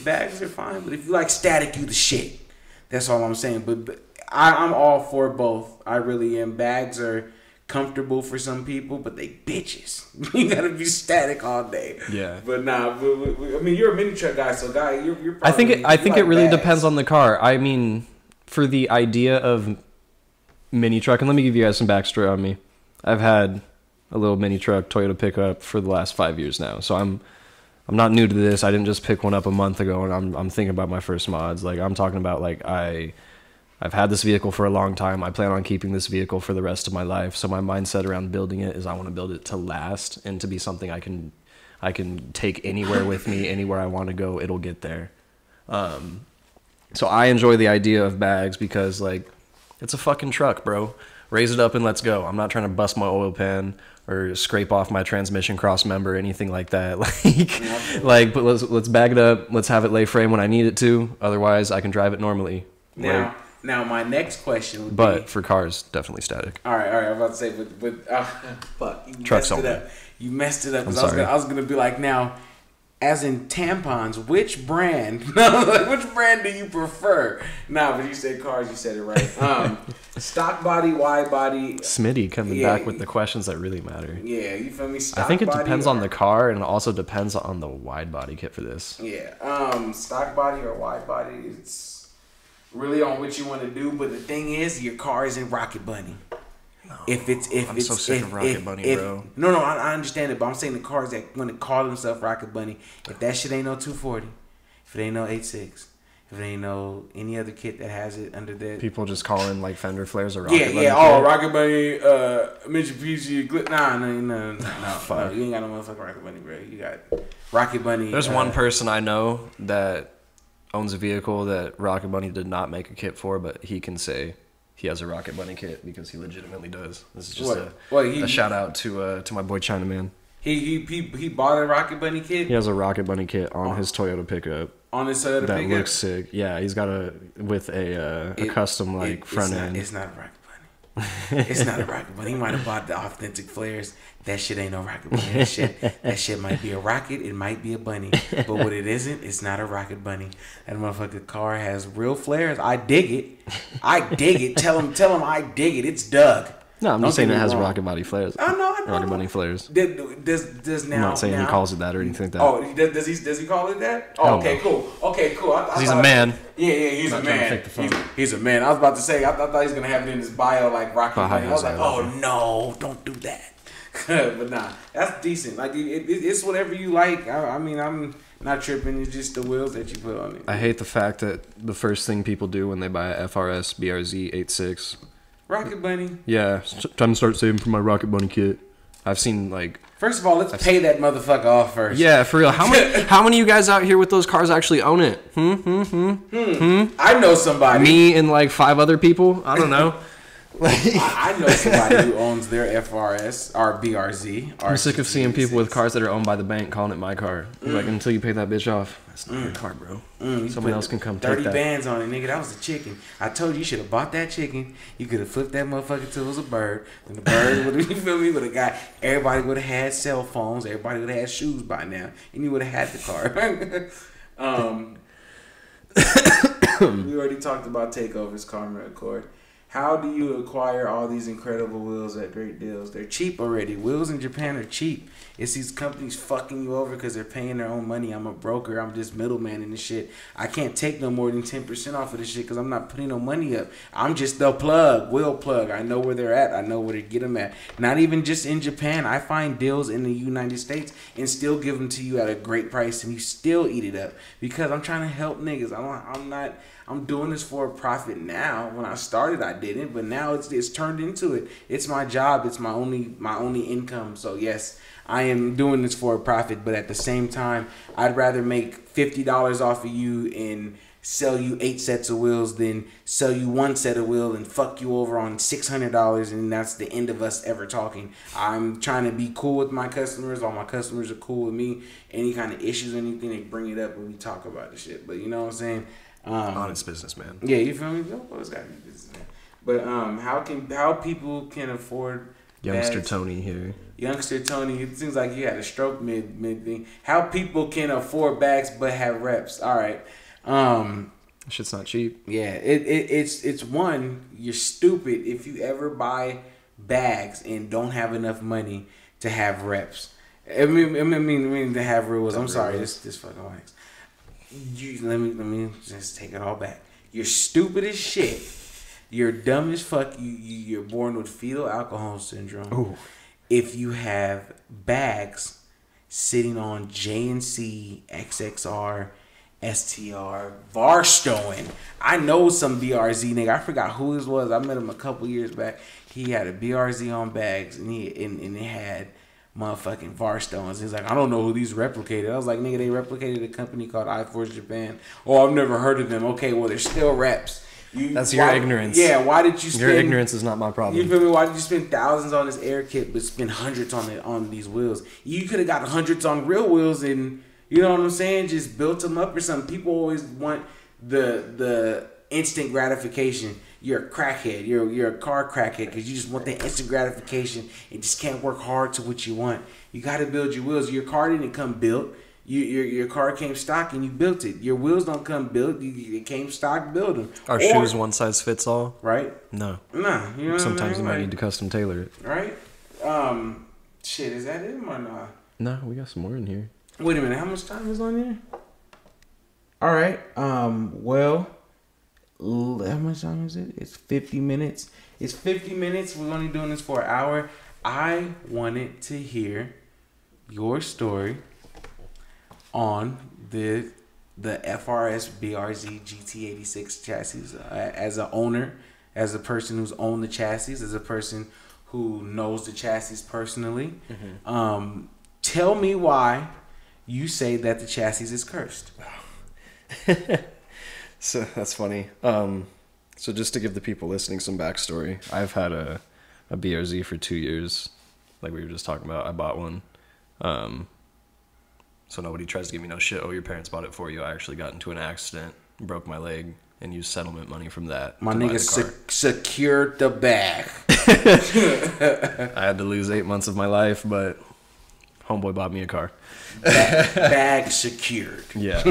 Bags are fine. But if you like Static, you the shit. That's all I'm saying. But I'm all for both. I really am. Bags are comfortable for some people, but they bitches. You gotta be Static all day. Yeah. But nah. I mean, you're a mini truck guy, so guy, you're probably. I think it really depends on the car. I mean, for the idea of mini truck, and let me give you guys some backstory on me. I've had a little mini truck Toyota pickup for the last 5 years now, so I'm not new to this. I didn't just pick one up a month ago, and I'm thinking about my first mods. Like, I'm talking about, like, I've had this vehicle for a long time. I plan on keeping this vehicle for the rest of my life. So my mindset around building it is I want to build it to last and to be something I can take anywhere with me, anywhere I want to go. It'll get there. So I enjoy the idea of Bags because, like, it's a fucking truck, bro. Raise it up and let's go. I'm not trying to bust my oil pan or scrape off my transmission cross member or anything like that. But let's bag it up. Let's have it lay frame when I need it to. Otherwise, I can drive it normally. Now my next question would be... for cars, definitely Static. All right. I was about to say, but fuck. Trucks only. You messed it up. I was gonna be like, now, as in tampons, which brand do you prefer? Nah, but you said cars, you said it right. Stock body, wide body. Smitty coming back with the questions that really matter. Yeah, you feel me? I think it depends on the car, and it also depends on the wide body kit for this. Yeah. Stock body or wide body, it's really on what you want to do. But the thing is, your car isn't Rocket Bunny. No, I'm so sick of Rocket Bunny, bro. No, I understand it, but I'm saying the cars that want to call themselves Rocket Bunny, if that shit ain't no 240, if it ain't no 86, if it ain't no any other kit that has it under that. People just calling like fender flares or Rocket Bunny. Yeah, Rocket Bunny, Mitsubishi, no. Fuck. You ain't got no motherfucking Rocket Bunny, bro. You got Rocket Bunny. There's one person I know that owns a vehicle that Rocket Bunny did not make a kit for, but he can say he has a Rocket Bunny kit because he legitimately does. This is just a shout out to my boy Chinaman. He bought a Rocket Bunny kit. He has a Rocket Bunny kit on his Toyota pickup. On his Toyota pickup. That looks sick. Yeah, he's got a custom front end. It's not a Rocket Bunny. It's not a Rocket Bunny. He might have bought the authentic flares. That shit ain't no Rocket Bunny. That shit might be a rocket. It might be a bunny. But what it isn't, it's not a Rocket Bunny. That motherfucking car has real flares. I dig it. Tell him I dig it. It's Doug. No, I'm just saying it has Rocket Bunny flares. I know. Rocket Bunny flares. Does now? I'm not saying he calls it that or anything like that. Oh, does he call it that? Oh, okay, cool. He's a man. Yeah, he's a man. He's a man. I was about to say, I thought he was gonna have it in his bio like Rocket Bunny. I was like, oh no, don't do that. But nah, that's decent. Like it's whatever you like. I mean, I'm not tripping. It's just the wheels that you put on it. I hate the fact that the first thing people do when they buy a FRS BRZ 86 Rocket Bunny. Yeah, time to start saving for my Rocket Bunny kit. I've seen like. First of all, let's pay that motherfucker off first. Yeah, for real. How many of you guys out here with those cars actually own it? I know somebody. Me and like 5 other people. I don't know. I know somebody who owns their FRS or BRZ. I'm sick of seeing people with cars that are owned by the bank calling it my car. Like, until you pay that bitch off, that's not your car, bro. Someone else can come take 30 that. 30 bands on it, nigga. That was a chicken. I told you, you should have bought that chicken. You could have flipped that motherfucker till it was a bird. And the bird would have, you feel me, would have got, everybody would have had cell phones. Everybody would have had shoes by now. And you would have had the car. We already talked about takeovers, Karma Accord. How do you acquire all these incredible wheels at great deals? They're cheap already. Wheels in Japan are cheap. It's these companies fucking you over because they're paying their own money. I'm a broker. I'm just middleman in this shit. I can't take no more than 10% off of this shit because I'm not putting no money up. I'm just the wheel plug. I know where they're at. I know where to get them at. Not even just in Japan. I find deals in the United States and still give them to you at a great price and you still eat it up because I'm trying to help niggas. I'm doing this for a profit now. When I started, I didn't, but now it's turned into it. It's my job. It's my only income. So yes, I am doing this for a profit, but at the same time, I'd rather make $50 off of you and sell you 8 sets of wheels than sell you 1 set of wheels and fuck you over on $600, and that's the end of us ever talking. I'm trying to be cool with my customers. All my customers are cool with me. Any kind of issues, anything, they bring it up and we talk about the shit. But you know what I'm saying? Honest business, man. Yeah, you feel me? Always gotta be business, man. But how people can afford Youngster bags? Tony here. Youngster Tony, it seems like you had a stroke mid thing. How people can afford bags but have reps? All right. Shit's not cheap. Yeah, it's one, you're stupid if you ever buy bags and don't have enough money to have reps. I mean to have reels. I'm sorry, this fucking wax. Let me just take it all back. You're stupid as shit. You're dumb as fuck. You're born with fetal alcohol syndrome. Ooh. If you have bags sitting on JNC, XXR, STR, Varstowen. I know some BRZ nigga. I forgot who this was. I met him a couple years back. He had a BRZ on bags and it had motherfucking Varstones. He's like, I don't know who these replicated. I was like, nigga, they replicated a company called iForce Japan. Oh, I've never heard of them. Okay, well, they're still reps. That's your ignorance. Yeah, why did you spend... Your ignorance is not my problem. You feel me? Why did you spend thousands on this air kit but spend hundreds on these wheels? You could have got hundreds on real wheels and, you know what I'm saying, just built them up or something. People always want the instant gratification. You're a crackhead. You're a car crackhead because you just want that instant gratification and just can't work hard to what you want. You got to build your wheels. Your car didn't come built. Your car came stock and you built it. Your wheels don't come built. It came stock, build them. Our shoes one size fits all. Right? No. Nah. You know sometimes you might need to custom tailor it. Right? Shit, is that it or not? No, we got some more in here. Wait a minute. How much time is on here? All right. Well... How much time is it? It's 50 minutes. It's 50 minutes. We're only doing this for an hour. I wanted to hear your story on the FRS BRZ GT86 chassis as an owner, as a person who's owned the chassis, as a person who knows the chassis personally. Mm-hmm. Tell me why you say that the chassis is cursed. So that's funny. So just to give the people listening some backstory, I've had a BRZ for 2 years, like we were just talking about. I bought one. So nobody tries to give me no shit. Oh, your parents bought it for you. I actually got into an accident, broke my leg, and used settlement money from that. My nigga secured the bag. I had to lose 8 months of my life, but homeboy bought me a car. Bag secured. Yeah.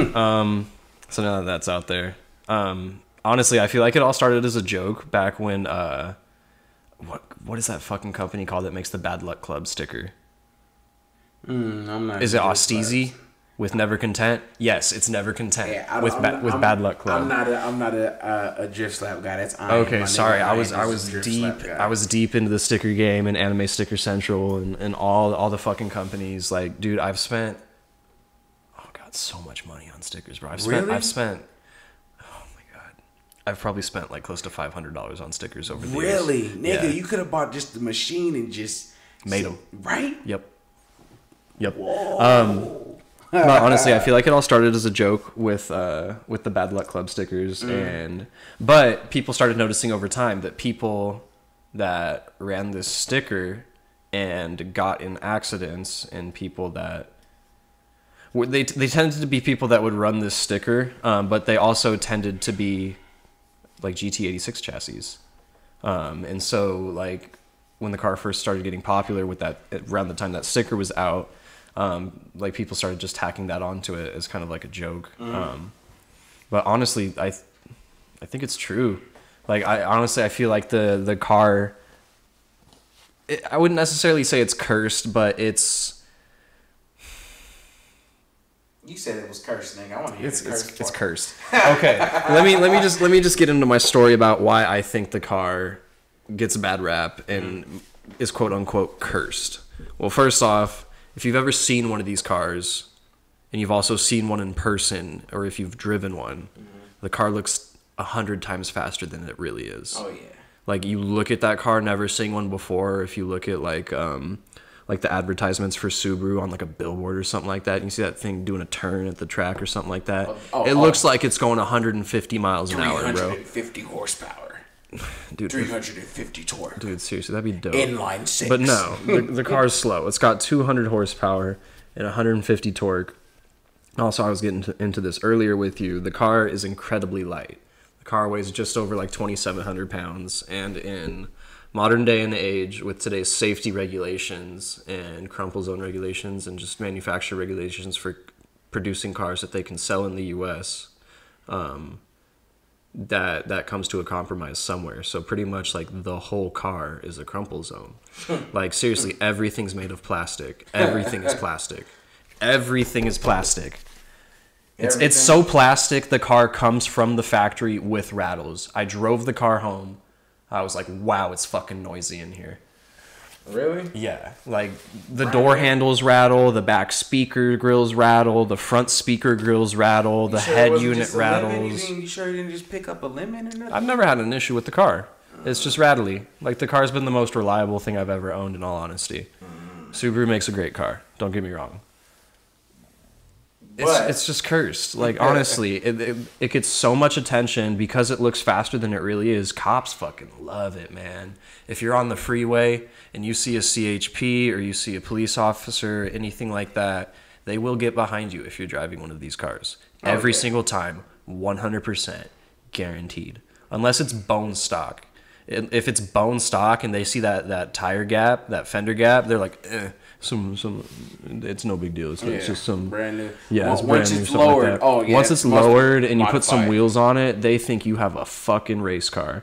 So now that that's out there, honestly, I feel like it all started as a joke back when, what is that fucking company called that makes the Bad Luck Club sticker? I'm not. Is it Austeezy with Never Content? Yes, it's Never Content with Bad Luck Club. I'm not a drift slap guy. That's okay. Sorry, I was deep into the sticker game and Anime Sticker Central and all the fucking companies. Like, dude, I've spent so much money on stickers, bro. I've spent oh my god, I've probably spent like close to $500 on stickers over the years. Really? Nigga, you could have bought just the machine and just... Made them. Right? Yep. But honestly, I feel like it all started as a joke with the Bad Luck Club stickers, but people started noticing over time that people that ran this sticker and got in accidents, and people that they tended to be people that would run this sticker, but they also tended to be like GT86 chassis, and so like when the car first started getting popular with that around the time that sticker was out. Like people started just tacking that onto it as kind of like a joke. But honestly, I think it's true. Like I feel like the car, I wouldn't necessarily say it's cursed, but it's... You said it was cursed, nigga. I want to hear it's cursed. Okay. let me just get into my story about why I think the car gets a bad rap and is quote unquote cursed. Well, first off, if you've ever seen one of these cars, and you've also seen one in person, or if you've driven one, the car looks 100 times faster than it really is. Oh, yeah. Like, you look at that car, never seeing one before, if you look at, like the advertisements for Subaru on, like, a billboard or something like that, and you see that thing doing a turn at the track or something like that, it looks like it's going 150 miles an hour, bro. 350 horsepower. Dude, 350 torque. Dude, seriously, that'd be dope. Inline 6. But no, the car's slow. It's got 200 horsepower and 150 torque. Also, I was getting into this earlier with you. The car is incredibly light. The car weighs just over like 2,700 pounds. And in modern day and age, with today's safety regulations and crumple zone regulations and just manufacturer regulations for producing cars that they can sell in the U.S., that comes to a compromise somewhere. So pretty much like the whole car is a crumple zone. Like seriously, everything's made of plastic. Everything is plastic. Everything is plastic. It's so plastic, the car comes from the factory with rattles. I drove the car home. I was like, wow, it's fucking noisy in here. Really? Yeah. Like, the door handles rattle, the back speaker grills rattle, the front speaker grills rattle, the head unit rattles. You sure you didn't just pick up a lemon or nothing? I've never had an issue with the car. It's just rattly. Like, the car's been the most reliable thing I've ever owned, in all honesty. Subaru makes a great car. Don't get me wrong. It's just cursed. Like, honestly, it gets so much attention because it looks faster than it really is. Cops fucking love it, man. If you're on the freeway and you see a CHP or you see a police officer, anything like that, they will get behind you if you're driving one of these cars. Every single time, 100% guaranteed. Unless it's bone stock. If it's bone stock and they see that tire gap, that fender gap, they're like, it's no big deal. It's just some brand new. Yeah, it's brand new. Lowered, like once it's lowered and you put some wheels on it, they think you have a fucking race car.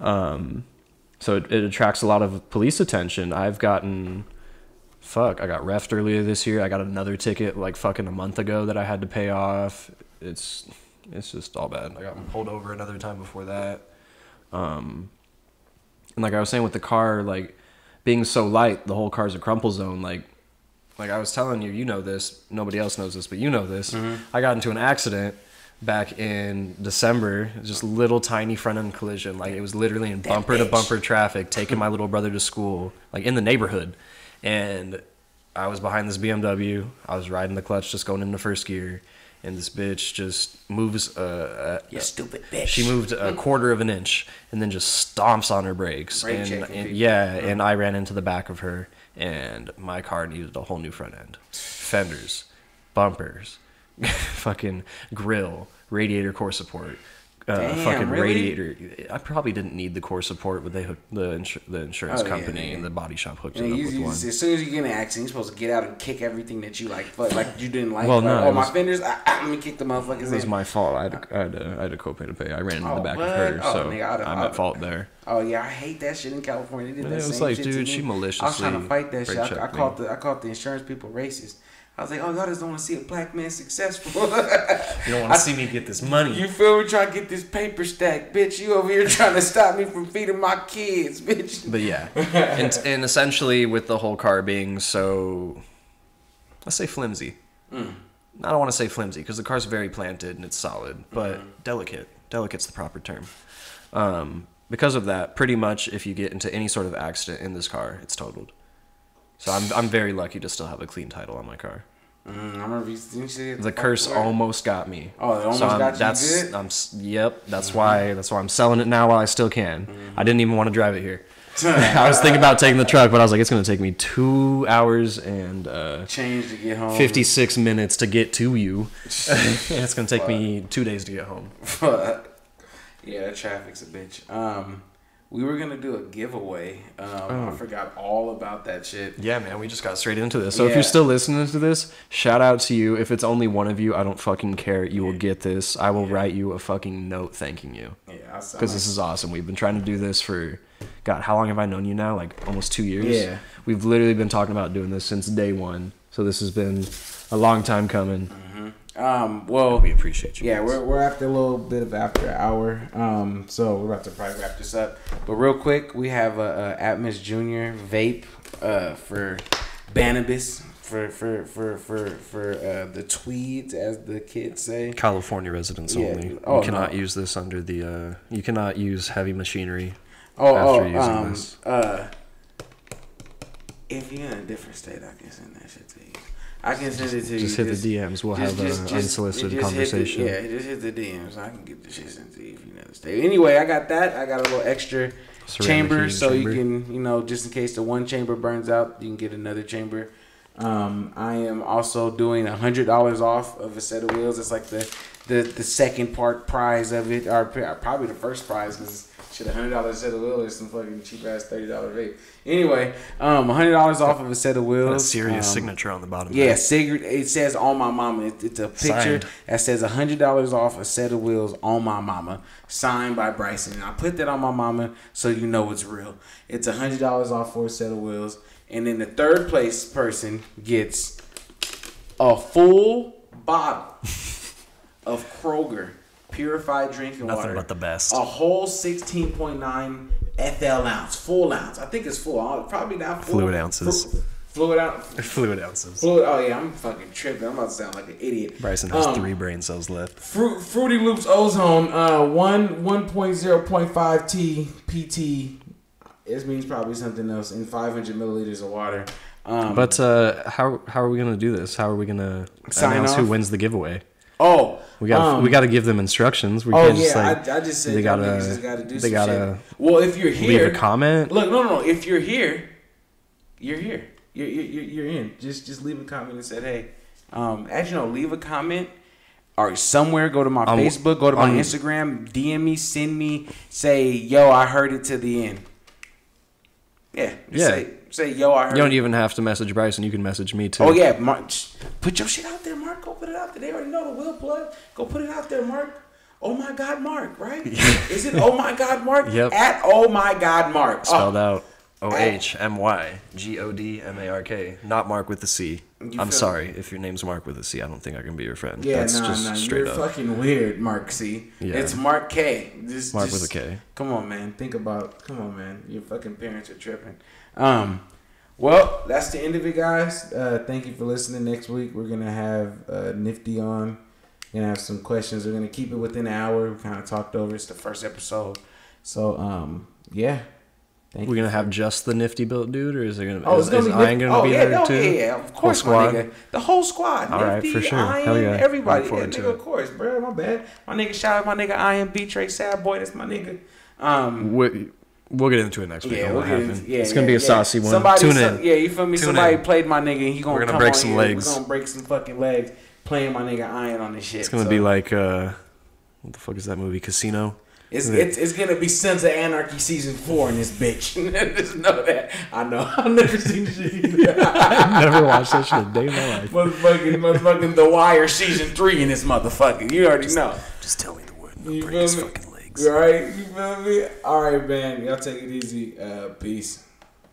So it attracts a lot of police attention. I got reffed earlier this year. I got another ticket like fucking a month ago that I had to pay off. It's just all bad. I got pulled over another time before that. And like I was saying with the car, like being so light, the whole car's a crumple zone. Like I was telling you, you know this. Nobody else knows this, but you know this. I got into an accident back in December. Just little tiny front end collision. Like it was literally in bumper to bumper traffic, taking my little brother to school, like in the neighborhood. And I was behind this BMW. I was riding the clutch, just going into first gear. And this bitch just moves you stupid bitch. She moved a quarter of an inch and then just stomps on her brakes. And I ran into the back of her, and my car needed a whole new front end. Fenders, bumpers, fucking grill, radiator core support. Fucking really? Radiator. I probably didn't need the core support, but they hooked the insurance company and the body shop hooked it up with one. As soon as you get in an accident, you're supposed to get out and kick everything that you like you didn't like. Well, no, my fenders. Let me kick the motherfuckers. It was my fault. I had a copay to pay. I ran into the back of her, so I'm at fault there. Oh yeah, I hate that shit in California. They did that it was same like, shit dude, to she me. maliciously. I was trying to fight that shit. I called the insurance people racist. I was like, oh, y'all just don't want to see a black man successful. You don't want to see me get this money. You feel me? Trying to get this paper stack, bitch. You over here trying to stop me from feeding my kids, bitch. But yeah. and essentially with the whole car being so, let's say flimsy. I don't want to say flimsy because the car's very planted and it's solid, but delicate. Delicate's the proper term. Because of that, pretty much if you get into any sort of accident in this car, it's totaled. So I'm very lucky to still have a clean title on my car. I remember you said the curse almost got me. Oh, it almost got you good? Yep. That's why I'm selling it now while I still can. I didn't even want to drive it here. I was thinking about taking the truck, but I was like, it's going to take me 2 hours and change to get home. 56 minutes to get to you. And it's going to take me 2 days to get home. Yeah, that traffic's a bitch. We were gonna do a giveaway. I forgot all about that shit. Yeah, man, we just got straight into this. So if you're still listening to this, shout out to you. If it's only one of you, I don't fucking care. You will get this. I will write you a fucking note thanking you. Yeah, because this is awesome. We've been trying to do this for, God, how long have I known you now? Like almost 2 years. Yeah, we've literally been talking about doing this since day one. So this has been a long time coming. Well, we appreciate you. Yeah, we're after a little bit of after an hour. So we're about to probably wrap this up. But real quick, we have a Atmos Junior vape for Banabis for the tweeds, as the kids say. California residents only. You cannot use this under the. You cannot use heavy machinery after using this. If you're in a different state, I can send that shit to you. I can send it to you. Just hit the DMs. We'll have an unsolicited conversation. Just hit the DMs. I can get the shit sent to you if you're in the state. Anyway, I got that. I got a little extra chamber, so you can, just in case the one chamber burns out, you can get another chamber. I am also doing $100 off of a set of wheels. It's like the second part prize of it, or probably the first prize, because shit, $100 set of wheels is some fucking cheap ass $30 vape. Anyway, $100 off of a set of wheels. A serious signature on the bottom. Yeah, it says "On My Mama." It's a picture signed. That says $100 off a set of wheels on my mama, signed by Bryson. And I put that on my mama so you know it's real. It's $100 off for a set of wheels, and then the third place person gets a full bottle of Kroger purified drinking water. Nothing but the best. A whole 16.9 FL ounce, full ounce. I think it's full. Probably not full. Fluid ounces. Fluid ounces. Oh yeah, I'm fucking tripping. I'm about to sound like an idiot. Bryson has 3 brain cells left. Fruity Loops Ozone, 1.0.5 T PT. This means probably something else in 500 milliliters of water. But how are we gonna do this? How are we gonna announce who wins the giveaway? Oh, we got to give them instructions. We can't just I just said they gotta do some shit. Well, if you're here, leave a comment. Look, no. If you're here, you're here. You're in. Just leave a comment and say, hey, actually, leave a comment or somewhere. Go to my Facebook. Go to my Instagram. DM me. Send me. Say, yo, I heard it to the end. Yeah. Say, yo, I heard. You don't even have to message Bryson. You can message me too. Oh yeah, Mark, put your shit out there, Mark. Go put it out there. They already know the wheel plug. Go put it out there, Mark. Oh my God, Mark. Right? Is it Oh my God, Mark? Yep. At Oh my God, Mark. Spelled out OHMYGODMARK. Not Mark with the C. I'm sorry if your name's Mark with a C. I don't think I can be your friend. Yeah, straight up. You're fucking weird, Mark C. Yeah. It's Mark K. Mark with a K. Come on, man. Come on, man. Your fucking parents are tripping. Well, that's the end of it, guys. Thank you for listening. Next week, we're going to have Nifty on. We're going to have some questions. We're going to keep it within an hour. We kind of talked over. It's the first episode. So, yeah. We're going to have just the Nifty built dude, or is it going to is Ian going to be there too? Yeah, of course, my nigga. The whole squad. All Nifty, right, for sure. Ian, hell yeah. Everybody. Yeah, nigga, of course, bro. My bad. My nigga, shout out my nigga Ian B-Tray, Sad Boy. That's my nigga. We'll get into it next week. Yeah, it's gonna be a saucy one. Tune in. Yeah, you feel me? Somebody played my nigga, and we're gonna break some legs. We're gonna break some fucking legs playing my nigga Iron on this shit. It's gonna be like what the fuck is that movie? Casino. It's gonna be Sons of Anarchy season 4 in this bitch. Just know that. I know. I've never seen shit either. I've never watched that shit a day in my life. Motherfucking The Wire season 3 in this motherfucker. You already know. Just tell me the word. I'll break his fucking legs. Right? You feel me? All right, man. Y'all take it easy. Peace.